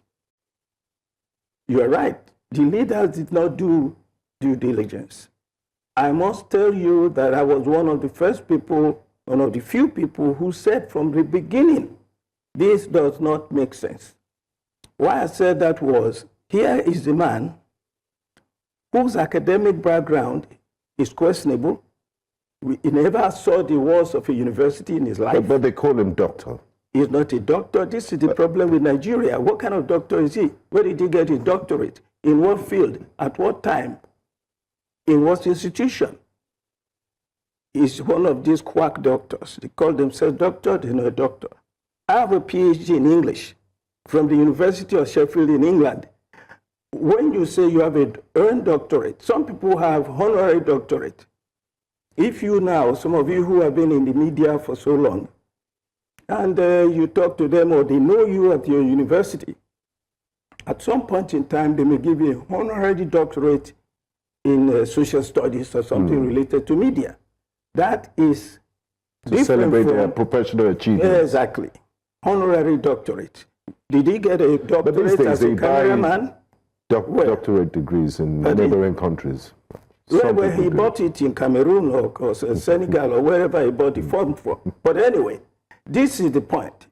You are right. The leaders did not do due diligence. I must tell you that I was one of the first people, one of the few people who said from the beginning, this does not make sense. Why I said that was, here is the man whose academic background is questionable. He never saw the walls of a university in his life. But they call him doctor. He's not a doctor. This is the problem with Nigeria. What kind of doctor is he? Where did he get his doctorate? In what field? At what time? In what institution? He's one of these quack doctors. They call themselves doctor, they're not a doctor. I have a PhD in English from the University of Sheffield in England. When you say you have an earned doctorate, some people have honorary doctorate. If you now, some of you who have been in the media for so long, and you talk to them or they know you at your university, at some point in time, they may give you an honorary doctorate in social studies or something related to media. That is to celebrate their professional achievements. Exactly. Honorary doctorate. Did he get a doctorate as a cameraman? Doctorate degrees in neighboring countries. Where he bought it in Cameroon or Senegal or wherever he bought the form for. But anyway, this is the point.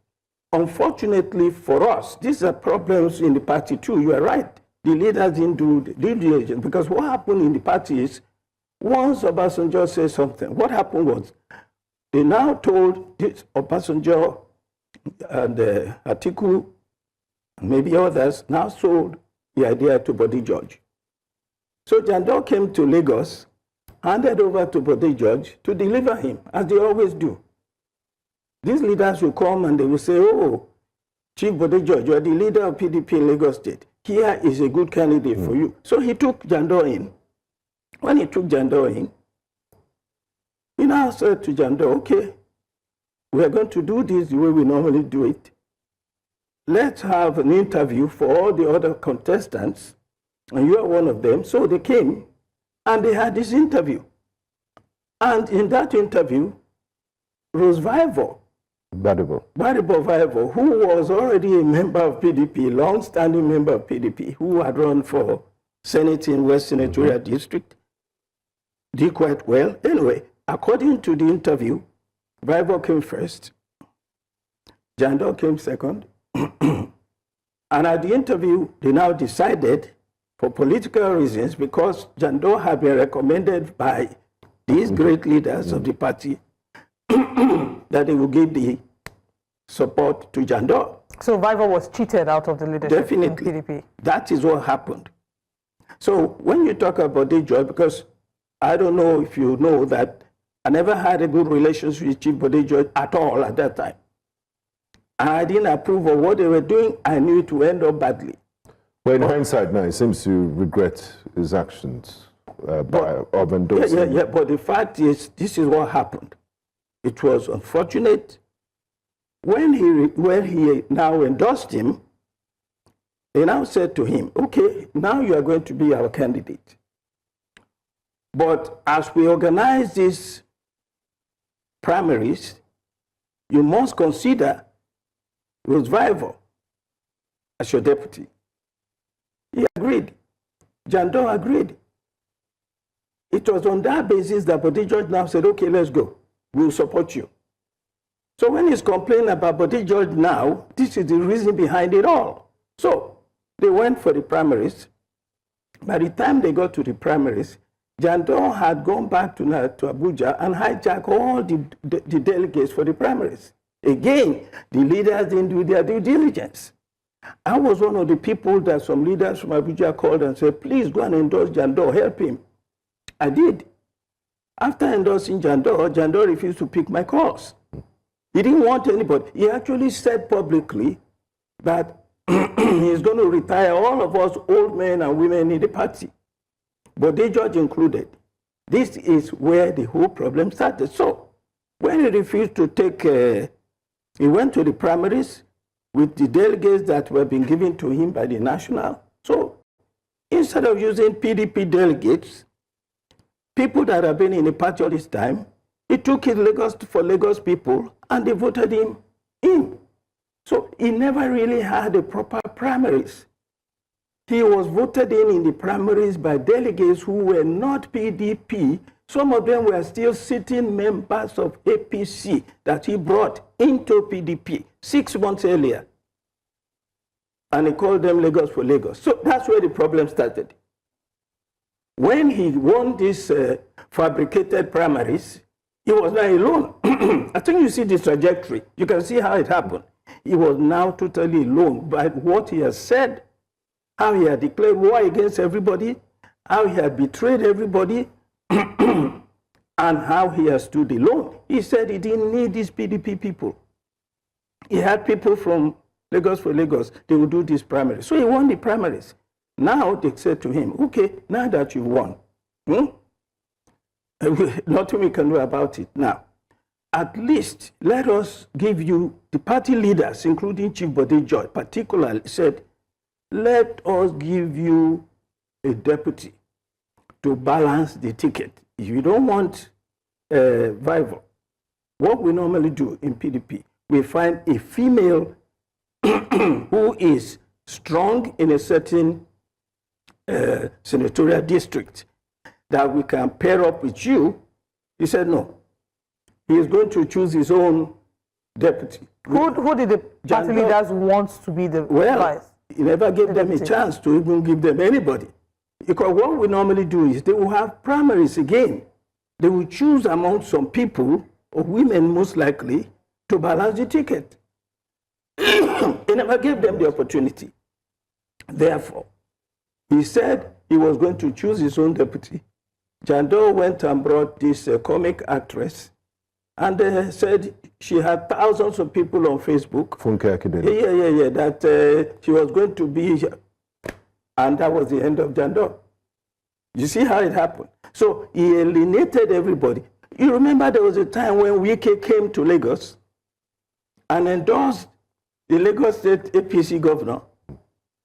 Unfortunately for us, these are problems in the party too. You are right. The leaders didn't do due diligence, because what happened in the party is, once Obasanjo said something, what happened was, they now told this Obasanjo and Atiku, and maybe others, now sold the idea to Body George. So Jandor came to Lagos, handed over to Body George to deliver him, as they always do. These leaders will come and they will say, oh, Chief Body George, you are the leader of PDP in Lagos State. Here is a good candidate for you. So he took Jandor in. When he took Jandor in, he now said to Jandor, okay, we are going to do this the way we normally do it. Let's have an interview for all the other contestants, and you are one of them. So they came, and they had this interview. And in that interview, Rose Vival, who was already a member of PDP, long-standing member of PDP, who had run for Senate in West Senatorial District, did quite well. Anyway, according to the interview, Vival came first, Jandor came second, and at the interview, they now decided, for political reasons, because Jandor had been recommended by these great leaders of the party, that they would give the support to Jandor. So Vival was cheated out of the leadership in PDP. That is what happened. So when you talk about Body George, because I don't know if you know that I never had a good relationship with Chief Body George at all at that time. I didn't approve of what they were doing. I knew it would end up badly. Well, in hindsight now, he seems to regret his actions of endorsing. Yeah, but the fact is, this is what happened. It was unfortunate. When he now endorsed him, they now said to him, okay, now you are going to be our candidate. But as we organize these primaries, you must consider Rose Vival as your deputy. He agreed. Jandor agreed. It was on that basis that Body George now said, okay, let's go. We'll support you. So when he's complaining about Body George now, this is the reason behind it all. So they went for the primaries. By the time they got to the primaries, Jandor had gone back to Abuja and hijacked all the delegates for the primaries. Again, the leaders didn't do their due diligence. I was one of the people that some leaders from Abuja called and said, please go and endorse Jandor, help him. I did. After endorsing Jandor, Jandor refused to pick my calls. He didn't want anybody. He actually said publicly that he's going to retire all of us old men and women in the party, Body George included. This is where the whole problem started. So when he refused to take, he went to the primaries with the delegates that were being given to him by the national. So instead of using PDP delegates, people that have been in the party all this time, he took his Lagos for Lagos people and they voted him in. So he never really had a proper primaries. He was voted in the primaries by delegates who were not PDP. Some of them were still sitting members of APC that he brought into PDP 6 months earlier. And he called them Lagos for Lagos. So that's where the problem started. When he won these fabricated primaries, he was not alone. I think you see this trajectory. You can see how it happened. He was now totally alone by what he has said, how he had declared war against everybody, how he had betrayed everybody, and how he has stood alone. He said he didn't need these PDP people. He had people from Lagos for Lagos. They would do these primaries. So he won the primaries. Now they said to him, okay, now that you won, nothing we can do about it now. At least let us give you, the party leaders, including Chief Bode George, particularly said, let us give you a deputy to balance the ticket. If you don't want Vival, what we normally do in PDP, we find a female who is strong in a certain senatorial district that we can pair up with you. He said no. He is going to choose his own deputy. Who did the party leaders want to be the vice? He never gave them a chance to even give them anybody. Because what we normally do is they will have primaries again. They will choose among some people, or women most likely, to balance the ticket. He never gave them the opportunity. Therefore, he said he was going to choose his own deputy. Jandor went and brought this comic actress, and said she had thousands of people on Facebook. That she was going to be, and that was the end of Jandor. You see how it happened? So he alienated everybody. You remember there was a time when Wike came to Lagos and endorsed the Lagos State APC governor.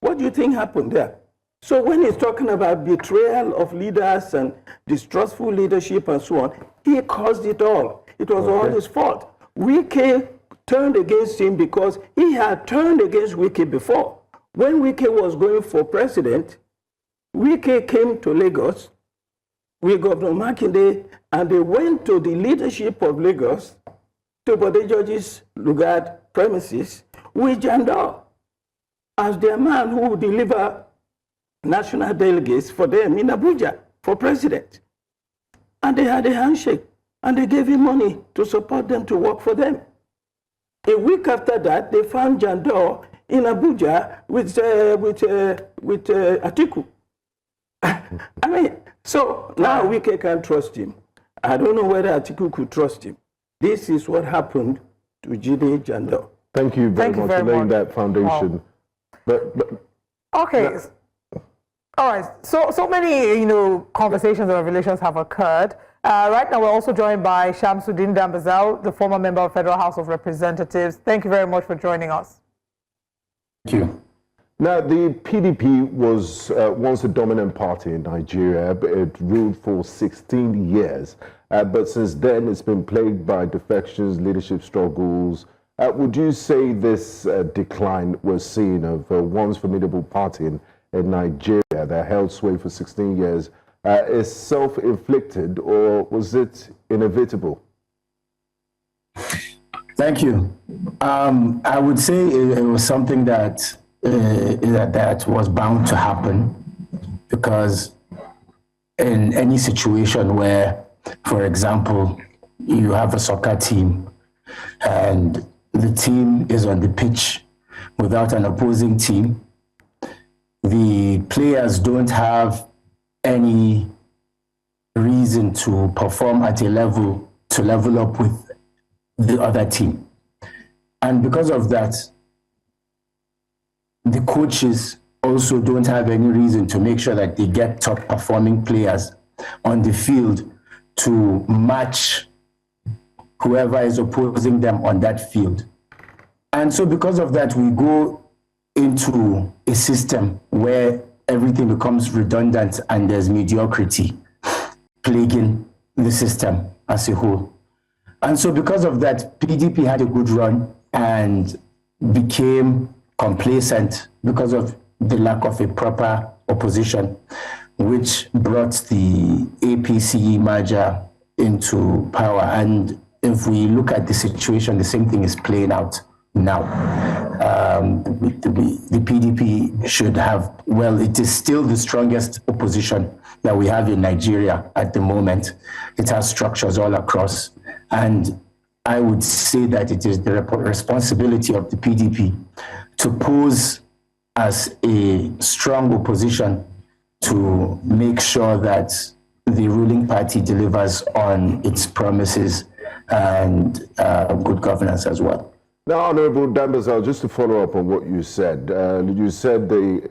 What do you think happened there? So when he's talking about betrayal of leaders and distrustful leadership and so on, he caused it all. It was all his fault. Wike turned against him because he had turned against Wike before. When Wike was going for president, Wike came to Lagos with Governor Makinde, and they went to the leadership of Lagos, to Bode George's Lugard premises, with Jandor as their man who would deliver national delegates for them in Abuja for president. And they had a handshake, and they gave him money to support them to work for them. A week after that, they found Jandor in Abuja with Atiku. I mean, so now Wike can't trust him. I don't know whether Atiku could trust him. This is what happened to Jide Jandor. Thank you very much for laying that foundation. Wow. But okay. All right. So many, conversations and revelations have occurred. Right now, we're also joined by Shamsuddin Dambazal, the former member of Federal House of Representatives. Thank you very much for joining us. Thank you. Now, the PDP was once a dominant party in Nigeria. It ruled for 16 years. But since then, it's been plagued by defections, leadership struggles. Would you say this decline we're seeing of once formidable party in Nigeria that held sway for 16 years is self-inflicted, or was it inevitable? Thank you. I would say it was something that was bound to happen, because in any situation where, for example, you have a soccer team and the team is on the pitch without an opposing team, the players don't have any reason to perform at a level to level up with the other team. And because of that, the coaches also don't have any reason to make sure that they get top performing players on the field to match whoever is opposing them on that field. And so because of that, we go into a system where everything becomes redundant and there's mediocrity plaguing the system as a whole. And so because of that, PDP had a good run and became complacent because of the lack of a proper opposition, which brought the APC merger into power. And if we look at the situation, the same thing is playing out now. The PDP should have, well, it is still the strongest opposition that we have in Nigeria at the moment. It has structures all across. And I would say that it is the responsibility of the PDP to pose as a strong opposition to make sure that the ruling party delivers on its promises and good governance as well. Now, Honorable Dambazal, just to follow up on what you said the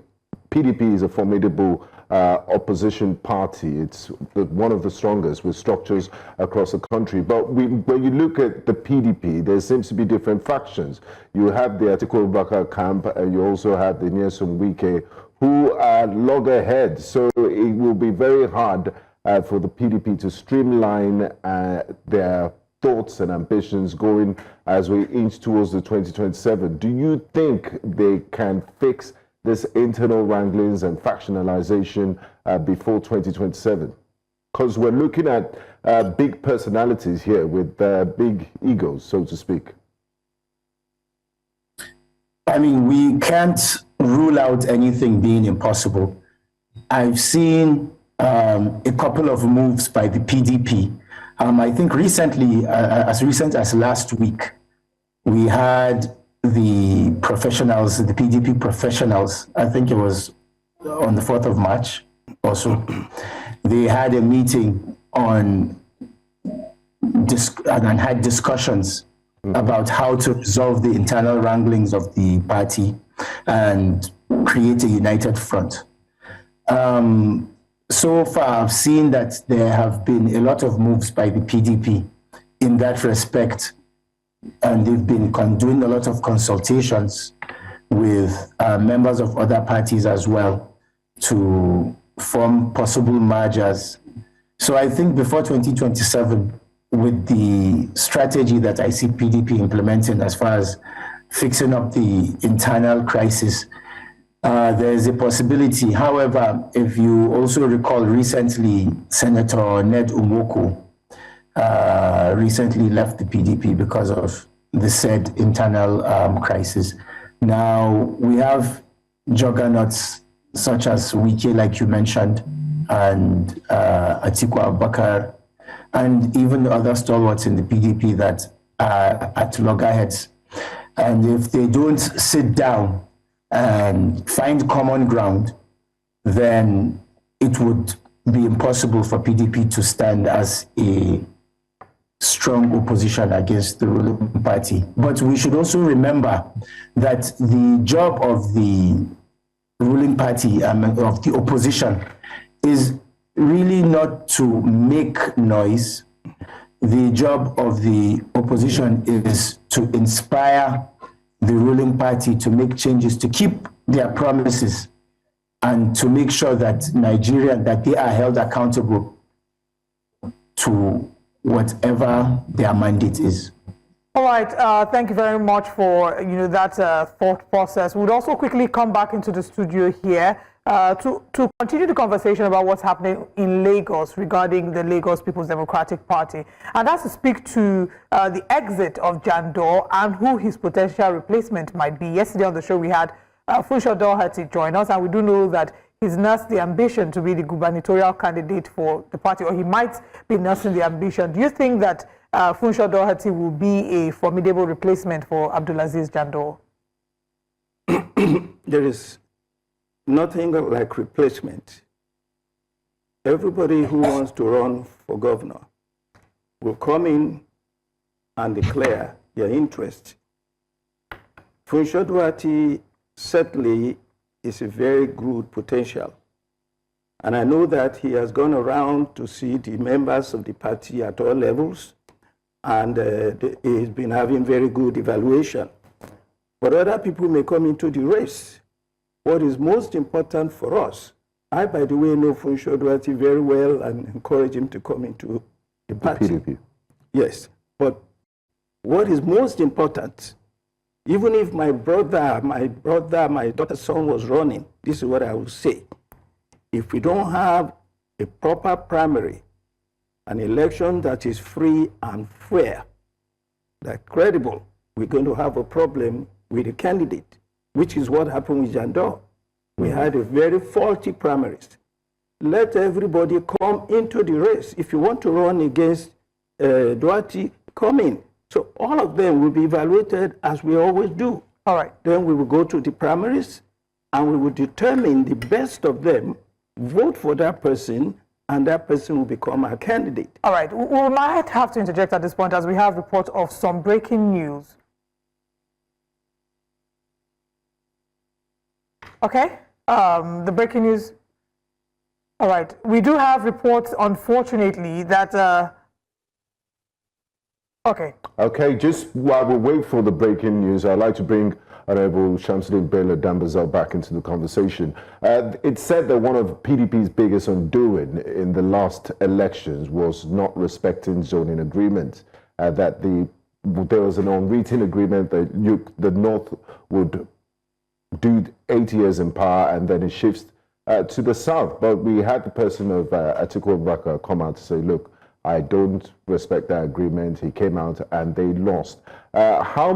PDP is a formidable opposition party. It's one of the strongest with structures across the country. But when you look at the PDP, there seems to be different factions. You have the Akpoti-Uduaghan camp, and you also have the Nyesom Wike, who are loggerheads. So it will be very hard for the PDP to streamline their thoughts and ambitions going as we inch towards the 2027. Do you think they can fix this internal wranglings and factionalization before 2027? Because we're looking at big personalities here with big egos, so to speak. I mean, we can't rule out anything being impossible. I've seen a couple of moves by the PDP. I think recently, as recent as last week, we had the professionals, the PDP professionals, I think it was on the 4th of March also, they had a meeting on and had discussions about how to resolve the internal wranglings of the party and create a united front. So far, I've seen that there have been a lot of moves by the PDP in that respect, and they've been doing a lot of consultations with members of other parties as well to form possible mergers. So I think before 2027, with the strategy that I see PDP implementing as far as fixing up the internal crisis, there is a possibility. However, if you also recall recently, Senator Ned Umoko recently left the PDP because of the said internal crisis. Now, we have juggernauts such as Wike, like you mentioned, and Atiku Abubakar, and even other stalwarts in the PDP that are at loggerheads. And if they don't sit down and find common ground, then it would be impossible for PDP to stand as a strong opposition against the ruling party. But we should also remember that the job of the ruling party, of the opposition, is really not to make noise. The job of the opposition is to inspire the ruling party to make changes, to keep their promises, and to make sure that that they are held accountable to whatever their mandate is. All right, thank you very much for that thought process. We'd also quickly come back into the studio here to continue the conversation about what's happening in Lagos regarding the Lagos People's Democratic Party. And that's to speak to the exit of Jandor and who his potential replacement might be. Yesterday on the show, we had Funsho Doherty join us, and we do know that he's nursed the ambition to be the gubernatorial candidate for the party, or he might be nursing the ambition. Do you think that Funsho Doherty will be a formidable replacement for Abdulaziz Jandor? There is nothing like replacement. Everybody who wants to run for governor will come in and declare their interest. Funsho Doherty certainly is a very good potential. And I know that he has gone around to see the members of the party at all levels, and he's been having very good evaluation. But other people may come into the race. What is most important for us, I, by the way, know Funsho Duarte very well and encourage him to come into the party. PDP. Yes, but what is most important, even if my daughter's son was running, this is what I will say. If we don't have a proper primary, an election that is free and fair, that credible, we're going to have a problem with the candidate, which is what happened with Jandor. We had a very faulty primaries. Let everybody come into the race. If you want to run against Duarte, come in. So all of them will be evaluated as we always do. All right. Then we will go to the primaries and we will determine the best of them, vote for that person, and that person will become our candidate. All right. We might have to interject at this point as we have reports of some breaking news. Okay. The breaking news. All right. We do have reports, unfortunately, that... Okay. Okay, just while we wait for the breaking news, I'd like to bring Honorable Shamsuddin Bello Dambazal back into the conversation. It's said that one of PDP's biggest undoing in the last elections was not respecting zoning agreements, that there was an unwritten agreement that the North would do 8 years in power and then it shifts to the South. But we had the person of Akpoti-Uduaghan come out to say, look, I don't respect that agreement. He came out and they lost. How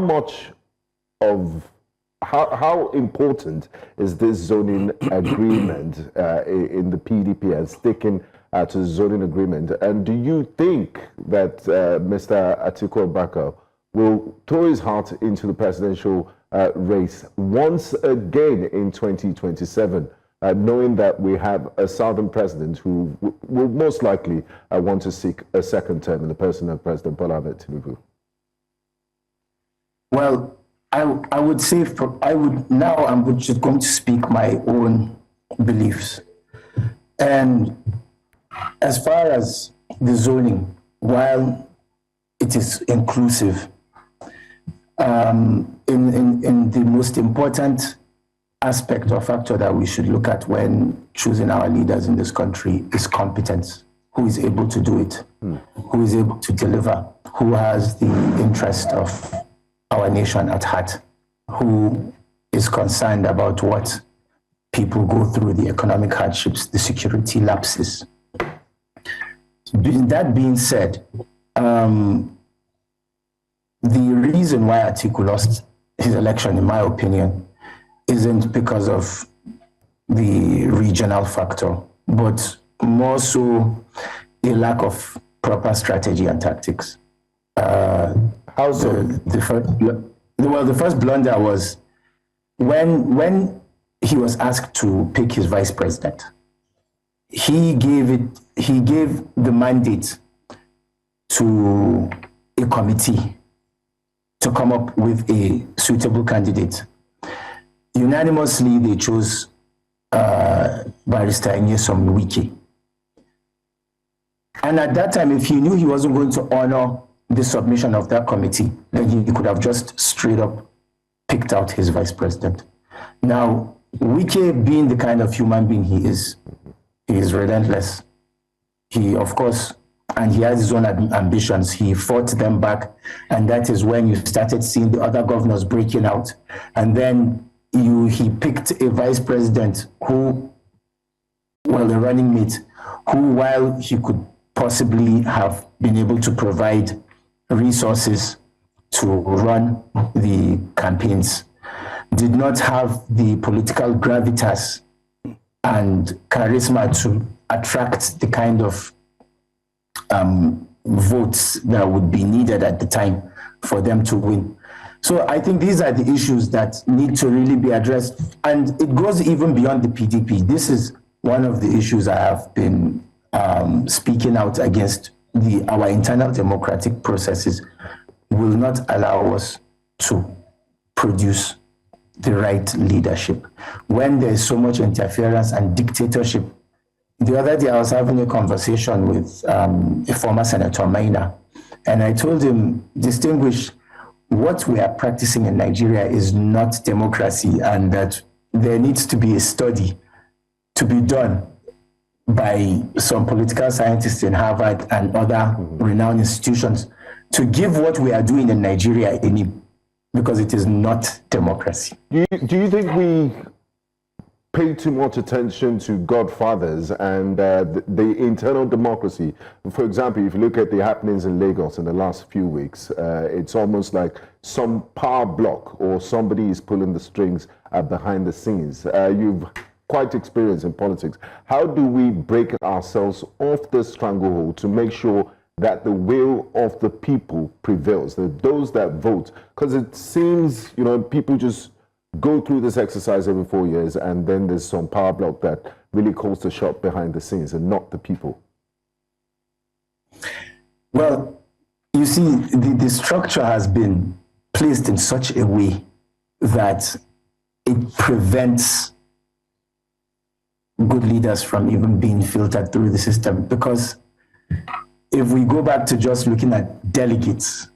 important is this zoning agreement in the PDP and sticking to the zoning agreement? And do you think that Mr. Akpoti-Uduaghan will throw his heart into the presidential race once again in 2027? Knowing that we have a Southern president who will most likely want to seek a second term in the person of President Bola Ahmed Tinubu? Well, I would say I'm just going to speak my own beliefs. And as far as the zoning, while it is inclusive, in the most important aspect or factor that we should look at when choosing our leaders in this country is competence. Who is able to do it? Who is able to deliver? Who has the interest of our nation at heart? Who is concerned about what people go through, the economic hardships, the security lapses? That being said, the reason why Atiku lost his election, in my opinion, isn't because of the regional factor, but more so a lack of proper strategy and tactics. How so? The first blunder was when he was asked to pick his vice president. He gave the mandate to a committee to come up with a suitable candidate. Unanimously, they chose Barrister Nyesom Wike. And at that time, if he knew he wasn't going to honor the submission of that committee, then he could have just straight up picked out his vice president. Now, Wike, being the kind of human being he is relentless. He, of course, and he has his own ambitions. He fought them back, and that is when you started seeing the other governors breaking out. And then he picked a vice president who, well, a running mate, who, while he could possibly have been able to provide resources to run the campaigns, did not have the political gravitas and charisma to attract the kind of votes that would be needed at the time for them to win. So I think these are the issues that need to really be addressed. And it goes even beyond the PDP. This is one of the issues I have been speaking out against. Our internal democratic processes will not allow us to produce the right leadership. When there is so much interference and dictatorship, the other day I was having a conversation with a former Senator Maina, and I told him, distinguish, what we are practicing in Nigeria is not democracy, and that there needs to be a study to be done by some political scientists in Harvard and other renowned institutions to give what we are doing in Nigeria a name, because it is not democracy. Do you think we pay too much attention to godfathers and the internal democracy? For example, if you look at the happenings in Lagos in the last few weeks, it's almost like some power block or somebody is pulling the strings behind the scenes. You've quite experienced in politics. How do we break ourselves off the stranglehold to make sure that the will of the people prevails, that those that vote? Because it seems, people just go through this exercise every 4 years, and then there's some power block that really calls the shot behind the scenes and not the people. Well, you see, the structure has been placed in such a way that it prevents good leaders from even being filtered through the system. Because if we go back to just looking at delegates,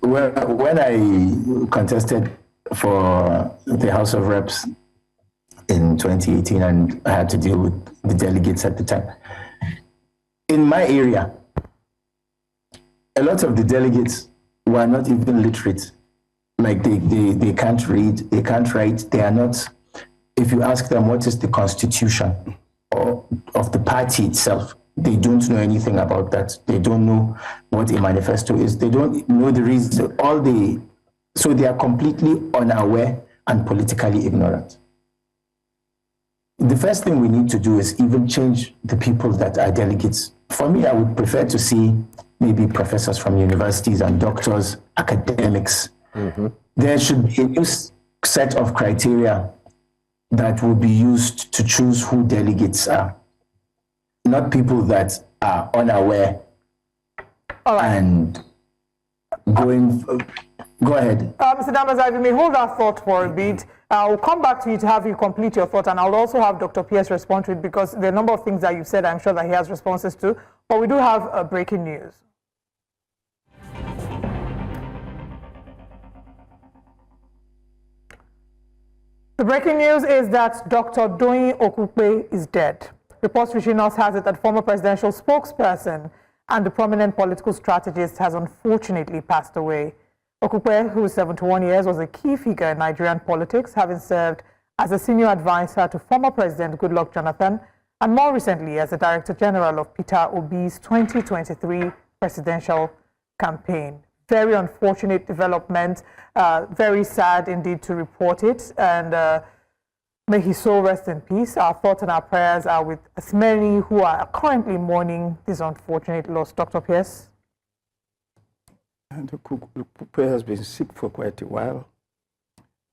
when I contested for the House of Reps in 2018, and I had to deal with the delegates at the time. In my area, a lot of the delegates were not even literate. Like they can't read, they can't write, they are not. If you ask them what is the constitution of the party itself, they don't know anything about that. They don't know what a manifesto is. They don't know the reason, so they are completely unaware and politically ignorant. The first thing we need to do is even change the people that are delegates. For me, I would prefer to see maybe professors from universities and doctors, academics. There should be a new set of criteria that will be used to choose who delegates are, not people that are unaware and going. Go ahead. Mr. Dambaza, if you may hold that thought for a bit. I'll come back to you to have you complete your thought, and I'll also have Dr. Pierce respond to it, because there are a number of things that you said I'm sure that he has responses to. But we do have breaking news. The breaking news is that Dr. Doyin Okupe is dead. Reports reaching us has it that former presidential spokesperson and the prominent political strategist has unfortunately passed away. Okupe, who is 71 years, was a key figure in Nigerian politics, having served as a senior advisor to former President Goodluck Jonathan, and more recently as the Director General of Peter Obi's 2023 presidential campaign. Very unfortunate development, very sad indeed to report it, and may his soul rest in peace. Our thoughts and our prayers are with as many who are currently mourning this unfortunate loss. Dr. Pierce? And Okupe has been sick for quite a while,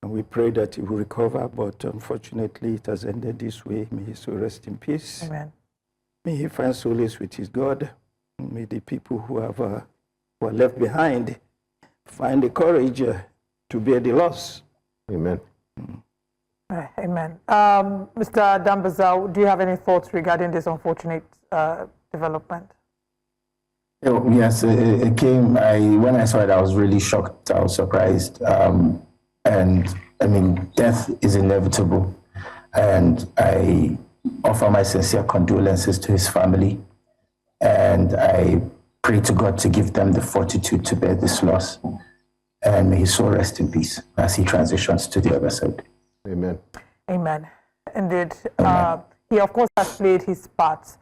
and we pray that he will recover, but unfortunately it has ended this way. May his soul rest in peace. Amen. May he find solace with his God. May the people who are left behind find the courage to bear the loss. Amen. Amen. Mr. Dambaza, do you have any thoughts regarding this unfortunate development? Oh, yes, it came. When I saw it, I was really shocked. I was surprised. And I mean, death is inevitable. And I offer my sincere condolences to his family. And I pray to God to give them the fortitude to bear this loss. And may his soul rest in peace as he transitions to the other side. Amen. Amen. Indeed. He, of course, has played his part.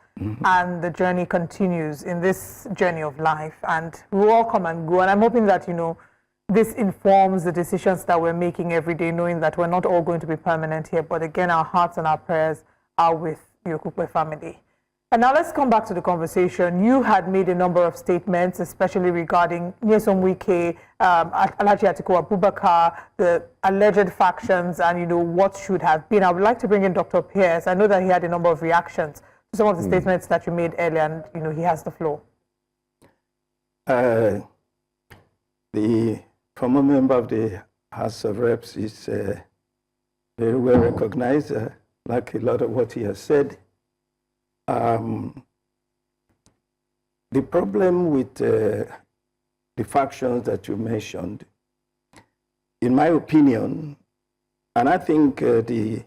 And the journey continues in this journey of life, and we will all come and go. And I'm hoping that, this informs the decisions that we're making every day, knowing that we're not all going to be permanent here. But again, our hearts and our prayers are with the Okupe family. And now let's come back to the conversation. You had made a number of statements, especially regarding Nyesom Wike, Alhaji Atiku Abubakar, the alleged factions, and, what should have been. I would like to bring in Dr. Pierce. I know that he had a number of reactions to some of the statements that you made earlier, and he has the floor. The former member of the House of Reps is very well recognized, like a lot of what he has said. The problem with the factions that you mentioned, in my opinion, and I think the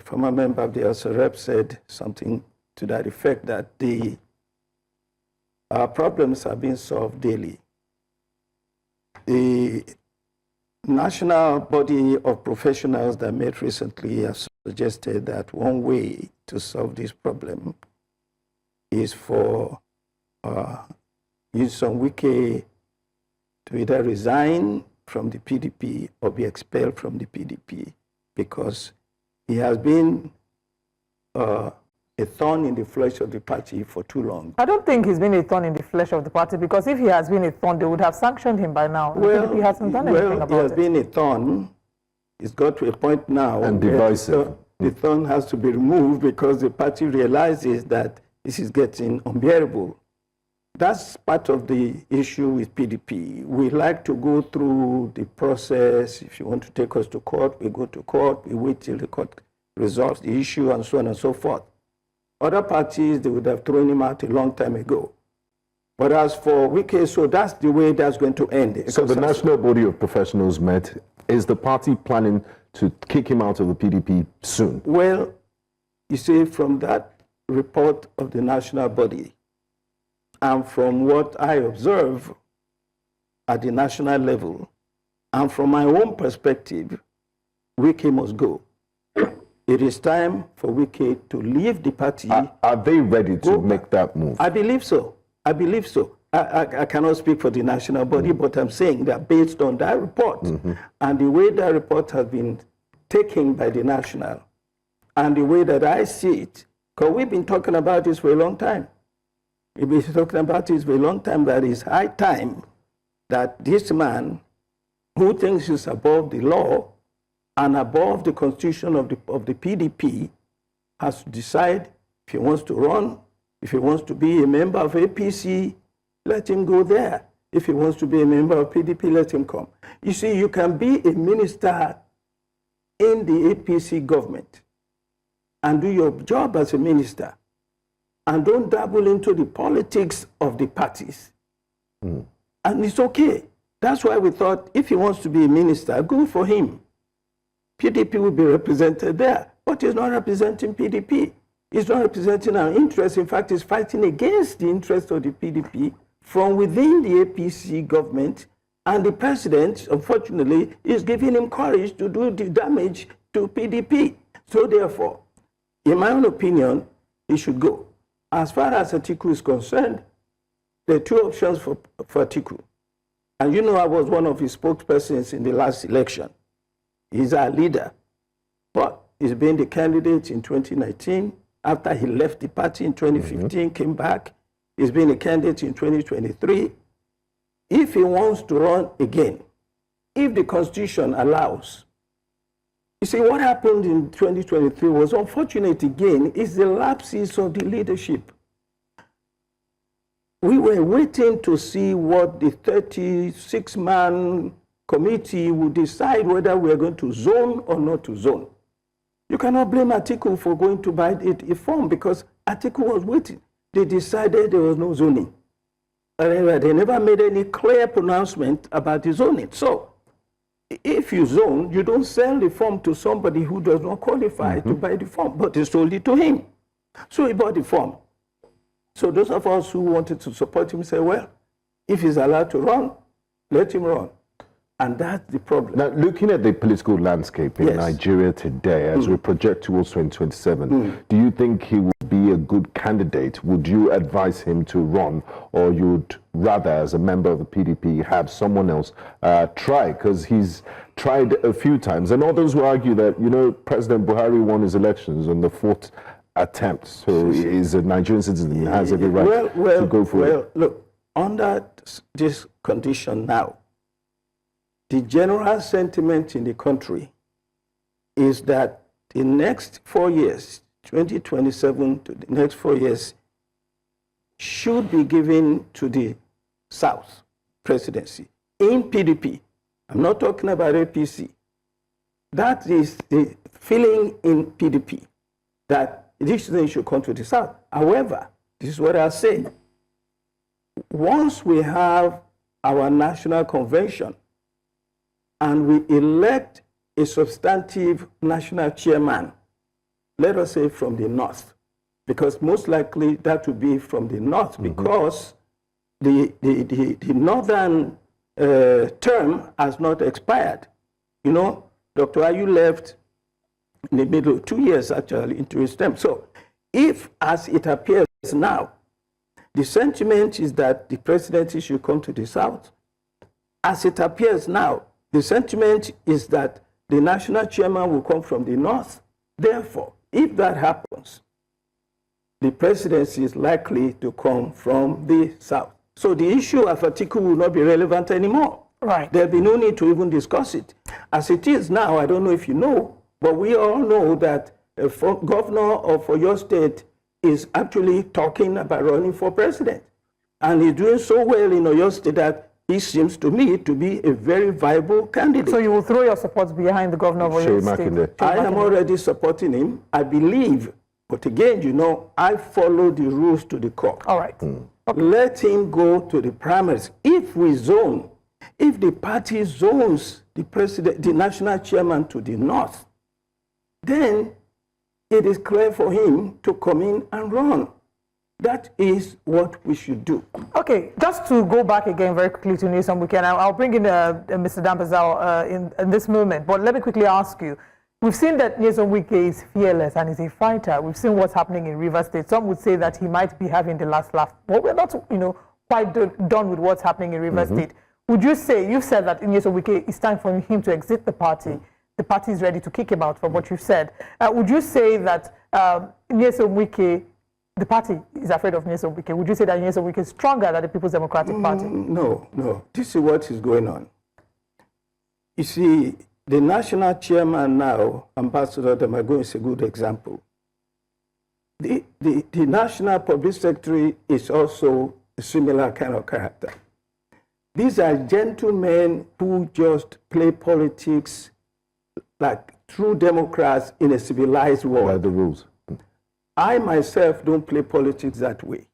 former member of the House of Reps said something to that effect, that the problems are being solved daily. The national body of professionals that met recently have suggested that one way to solve this problem is for Nyesom Wike to either resign from the PDP or be expelled from the PDP, because he has been a thorn in the flesh of the party for too long. I don't think he's been a thorn in the flesh of the party, because if he has been a thorn, they would have sanctioned him by now. Well, the PDP hasn't done anything about it. He has been a thorn. It's got to a point now and divisive. The thorn has to be removed because the party realizes that this is getting unbearable. That's part of the issue with PDP. We like to go through the process. If you want to take us to court, we go to court. We wait till the court resolves the issue and so on and so forth. Other parties, they would have thrown him out a long time ago. But as for Wike, so that's the way that's going to end. So the national body of professionals met. Is the party planning to kick him out of the PDP soon? Well, you see, from that report of the national body, and from what I observe at the national level, and from my own perspective, Wike must go. It is time for Wike to leave the party. Are they ready to make that move? I believe so. I believe so. I cannot speak for the national body, but I'm saying that based on that report and the way that report has been taken by the national and the way that I see it, because we've been talking about this for a long time. We've been talking about this for a long time, that it's high time that this man who thinks he's above the law and above the constitution of the PDP has to decide if he wants to run, if he wants to be a member of APC, let him go there. If he wants to be a member of PDP, let him come. You see, you can be a minister in the APC government and do your job as a minister and don't dabble into the politics of the parties. And it's okay. That's why we thought if he wants to be a minister, good for him. PDP will be represented there, but he's not representing PDP. He's not representing our interests. In fact, he's fighting against the interests of the PDP from within the APC government, and the president, unfortunately, is giving him courage to do the damage to PDP. So therefore, in my own opinion, he should go. As far as Atiku is concerned, there are two options for Atiku. And you know I was one of his spokespersons in the last election. He's our leader. But he's been the candidate in 2019. After he left the party in 2015, came back. He's been a candidate in 2023. If he wants to run again, if the Constitution allows, you see, what happened in 2023 was unfortunate again, is the lapses of the leadership. We were waiting to see what the 36-man committee would decide whether we are going to zone or not to zone. You cannot blame Atiku for going to buy a form because Atiku was waiting. They decided there was no zoning. They never made any clear pronouncement about the zoning. So, if you zone, you don't sell the form to somebody who does not qualify to buy the form, but they sold it to him. So he bought the form. So those of us who wanted to support him say, well, if he's allowed to run, let him run. And that's the problem. Now, looking at the political landscape in Nigeria today, as we project towards 2027, do you think he would be a good candidate? Would you advise him to run, or you'd rather, as a member of the PDP, have someone else try? Because he's tried a few times. And others will argue that, you know, President Buhari won his elections on the 4th attempt. So he's a Nigerian citizen. He has every right to go for it. Well, look, under this condition now, the general sentiment in the country is that the next 4 years, 2027 to the next 4 years, should be given to the South presidency in PDP. I'm not talking about APC. That is the feeling in PDP, that this thing should come to the South. However, this is what I say. Once we have our national convention and we elect a substantive national chairman, let us say from the North, because most likely that will be from the North, because the Northern term has not expired. You know, Dr. Ayu left in the middle of 2 years actually into his term. So if, as it appears now, the sentiment is that the presidency should come to the South, as it appears now, the sentiment is that the national chairman will come from the North. Therefore, if that happens, the presidency is likely to come from the South. So the issue of Atiku will not be relevant anymore. Right. There'll be no need to even discuss it. As it is now, I don't know if you know, but we all know that a governor of your state is actually talking about running for president. And he's doing so well in Oyo State that he seems to me to be a very viable candidate. So you will throw your support behind the governor of Oyo State? I am already supporting him. I believe, but again, you know, I follow the rules to the core. All right. Okay. Let him go to the primaries. If we zone, if the party zones the president, the national chairman to the North, then it is clear for him to come in and run. That is what we should do. Okay, just to go back again very quickly to Nyesom Wike, and I'll bring in Mr. Dambazao in this moment, but let me quickly ask you. We've seen that Nyesom Wike is fearless and is a fighter. We've seen what's happening in Rivers State. Some would say that he might be having the last laugh, but we're not, quite done with what's happening in Rivers State. Would you say, you've said that Nyesom Wike, it's time for him to exit the party. The party is ready to kick him out from what you've said. Would you say that Nyesom Wike, the party is afraid of Nyesom Wike? Would you say that Nyesom Wike is stronger than the People's Democratic Party? No. This is what is going on. You see, the national chairman now, Ambassador Damago, is a good example. The national public secretary is also a similar kind of character. These are gentlemen who just play politics like true Democrats in a civilized world. By the rules. I myself don't play politics that way.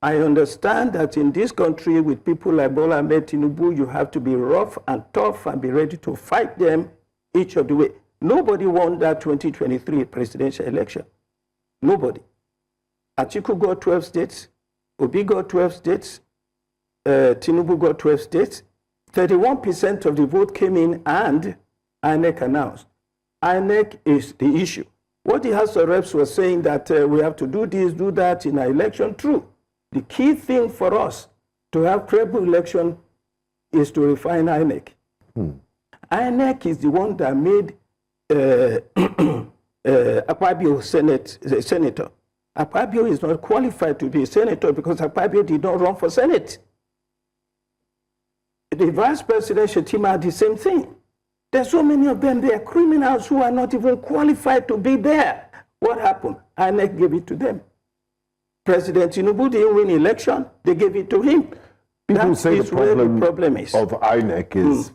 I understand that in this country with people like Bola Ahmed Tinubu, you have to be rough and tough and be ready to fight them each of the way. Nobody won that 2023 presidential election. Nobody. Atiku got 12 states, Obi got 12 states, Tinubu got 12 states. 31% of the vote came in and INEC announced. INEC is the issue. What the House of Reps was saying that we have to do this, do that in an election, true. The key thing for us to have credible election is to refine INEC. INEC is the one that made Akpabio senator. Akpabio is not qualified to be a senator because Akpabio did not run for Senate. The vice president Shetima, the same thing. There's so many of them, they are criminals who are not even qualified to be there. What happened? INEC gave it to them. President Tinubu didn't win election, they gave it to him. People say the problem is. Of INEC is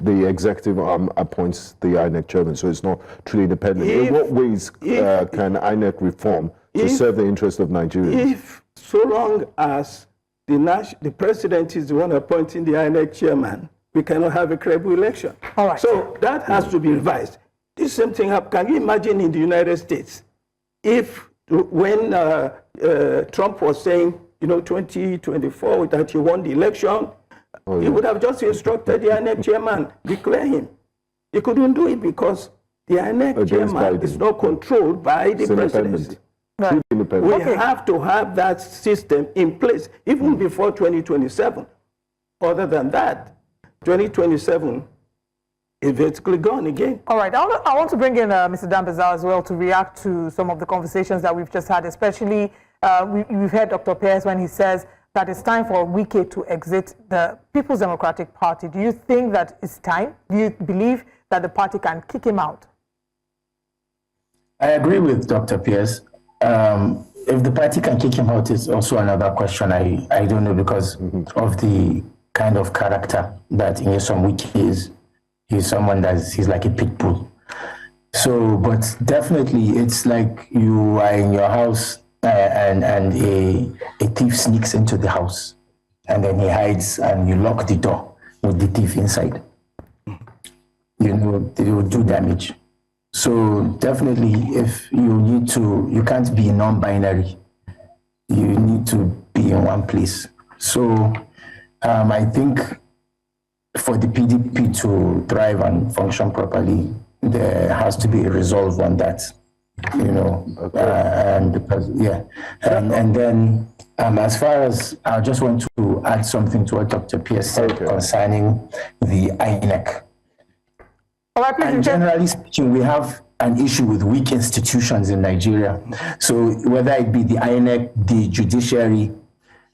the executive arm appoints the INEC chairman, so it's not truly independent. In what ways can INEC reform to serve the interest of Nigeria? If so long as the president is the one appointing the INEC chairman, we cannot have a credible election. All right. So that has to be revised. This same thing happened. Can you imagine in the United States, if when Trump was saying, 2024, that he won the election, he would have just instructed the INEC chairman, declare him. He couldn't do it because the INEC chairman is not controlled by the presidency. Right. We have to have that system in place, even before 2027. Other than that, 2027 is basically gone again. All right. I want to bring in Mr. Dambazao as well to react to some of the conversations that we've just had, especially we've heard Dr. Pierce when he says that it's time for Wike to exit the People's Democratic Party. Do you think that it's time? Do you believe that the party can kick him out? I agree with Dr. Pierce. If the party can kick him out is also another question. I don't know because of the kind of character that Nyesom Wike is. He's someone he's like a pit bull. So, but definitely, it's like you are in your house and a thief sneaks into the house, and then he hides, and you lock the door with the thief inside. You know, they will do damage. So definitely, if you can't be non-binary. You need to be in one place. So I think for the PDP to thrive and function properly, there has to be a resolve on that, you know. Okay. And then as far as, I just want to add something to what Dr. Pierce said concerning the INEC. All right, and generally speaking, we have an issue with weak institutions in Nigeria. So whether it be the INEC, the judiciary,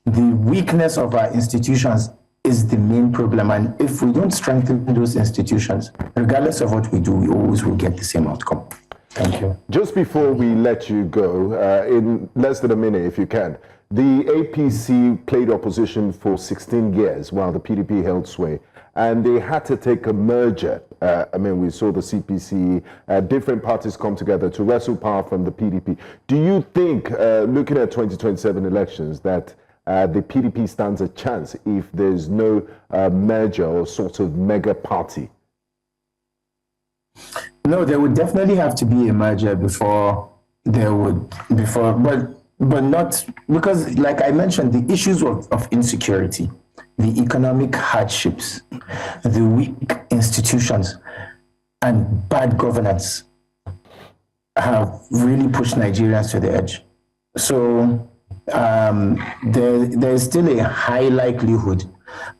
the weakness of our institutions is the main problem. And if we don't strengthen those institutions, regardless of what we do, we always will get the same outcome. Thank you. Just before we let you go, in less than a minute, if you can, the APC played opposition for 16 years while the PDP held sway, and they had to take a merger. I mean, we saw the CPC, different parties come together to wrestle power from the PDP. Do you think, looking at 2027 elections, that the PDP stands a chance if there's no merger or sort of mega party? No, there would definitely have to be a merger but not, because like I mentioned, the issues of insecurity, the economic hardships, the weak institutions, and bad governance have really pushed Nigerians to the edge. So there is still a high likelihood,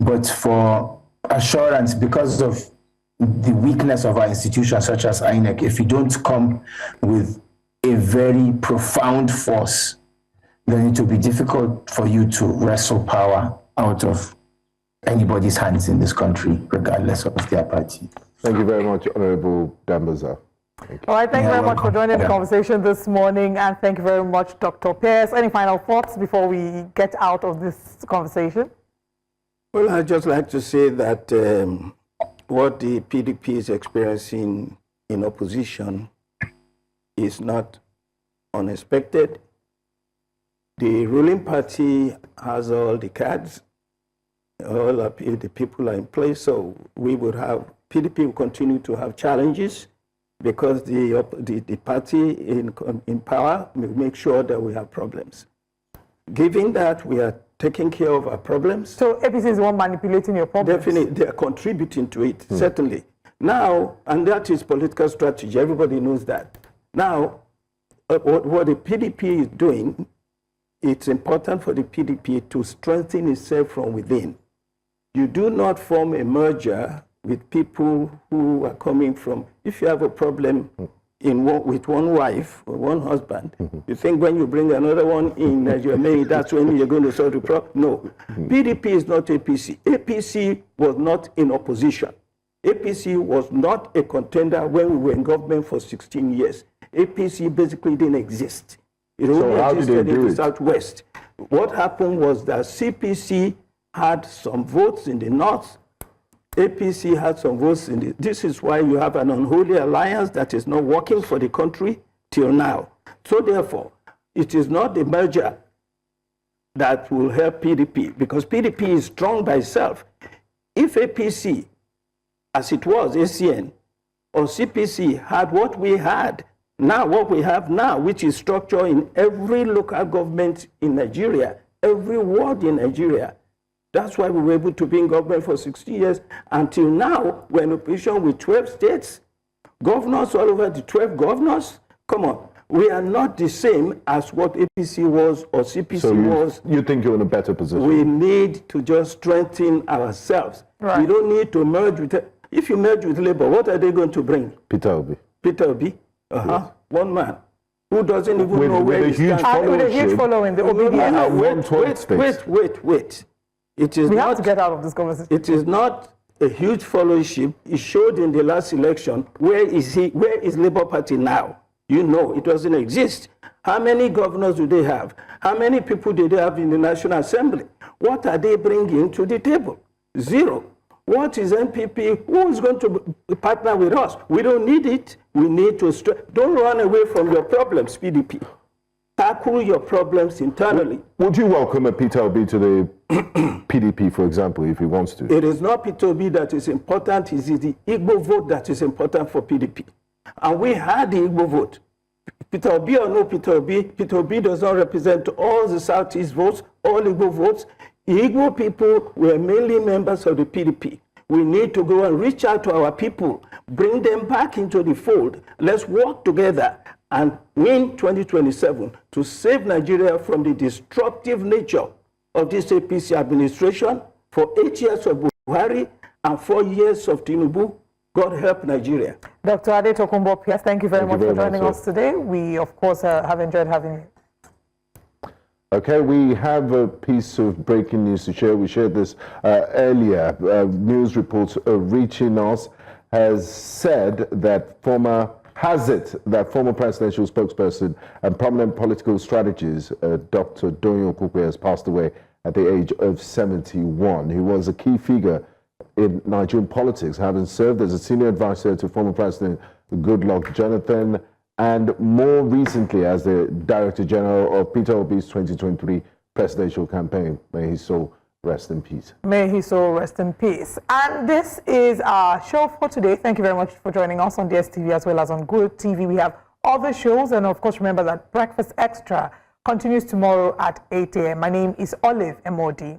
but for assurance, because of the weakness of our institutions such as INEC, if you don't come with a very profound force, then it will be difficult for you to wrestle power out of anybody's hands in this country, regardless of their party. Thank you very much, Honorable Dambaza. All right, thank you very much for joining the conversation this morning, and thank you very much, Dr. Pierce. Any final thoughts before we get out of this conversation? Well, I'd just like to say that what the PDP is experiencing in opposition is not unexpected. The ruling party has all the cards, all the people are in place, so we would have, PDP will continue to have challenges because the party in power will make sure that we have problems. Given that we are taking care of our problems. So APC is the one manipulating your problems? Definitely, they are contributing to it, certainly. Now, and that is political strategy, everybody knows that. Now, what the PDP is doing, it's important for the PDP to strengthen itself from within. You do not form a merger with people who are coming from, if you have a problem with one wife or one husband, you think when you bring another one in Nigeria, that's when you're going to solve the problem? No. PDP is not APC. APC was not in opposition. APC was not a contender when we were in government for 16 years. APC basically didn't exist. It only existed in the Southwest. What happened was that CPC had some votes in the North. APC had some votes in the... This is why you have an unholy alliance that is not working for the country till now. So therefore, it is not the merger that will help PDP, because PDP is strong by itself. If APC, as it was, ACN, or CPC had what we had, now what we have now, which is structure in every local government in Nigeria, every ward in Nigeria. That's why we were able to be in government for 60 years. Until now, we're in opposition with 12 states, governors all over the 12 governors. Come on, we are not the same as what APC was or CPC was. You think you're in a better position? We need to just strengthen ourselves. Right. We don't need to merge with... If you merge with Labour, what are they going to bring? Peter Obi. Peter Obi? One man who doesn't even know where he stands. With a huge following, the obedience. Wait. It is we have to get out of this conversation. It is not a huge followership. It showed in the last election. Where is he? Where is Labour Party now? You know, it doesn't exist. How many governors do they have? How many people do they have in the National Assembly? What are they bringing to the table? Zero. What is NPP? Who is going to partner with us? We don't need it. We need to don't run away from your problems, PDP. Tackle your problems internally. Would you welcome a Peter Obi to the PDP, for example, if he wants to? It is not Peter Obi that is important. It is the Igbo vote that is important for PDP. And we had the Igbo vote. Peter Obi or no Peter Obi does not represent all the Southeast votes, all Igbo votes. Igbo people were mainly members of the PDP. We need to go and reach out to our people, bring them back into the fold. Let's work together and win 2027 to save Nigeria from the destructive nature of this APC administration for 8 years of Buhari and 4 years of Tinubu. God help Nigeria. Dr. Ade Tokunbo, yes, thank you very much for joining us today. We, of course, have enjoyed having you. Okay, we have a piece of breaking news to share. We shared this earlier. News reports reaching us has said that former presidential spokesperson and prominent political strategist, Dr. Doyin Okupe, has passed away at the age of 71. He was a key figure in Nigerian politics, having served as a senior advisor to former President Goodluck Jonathan, and more recently as the Director General of Peter Obi's 2023 presidential campaign. May his soul rest in peace. May his soul rest in peace. And this is our show for today. Thank you very much for joining us on DSTV as well as on Good TV. We have other shows, and of course remember that Breakfast Extra continues tomorrow at 8 a.m. My name is Olive Emodi.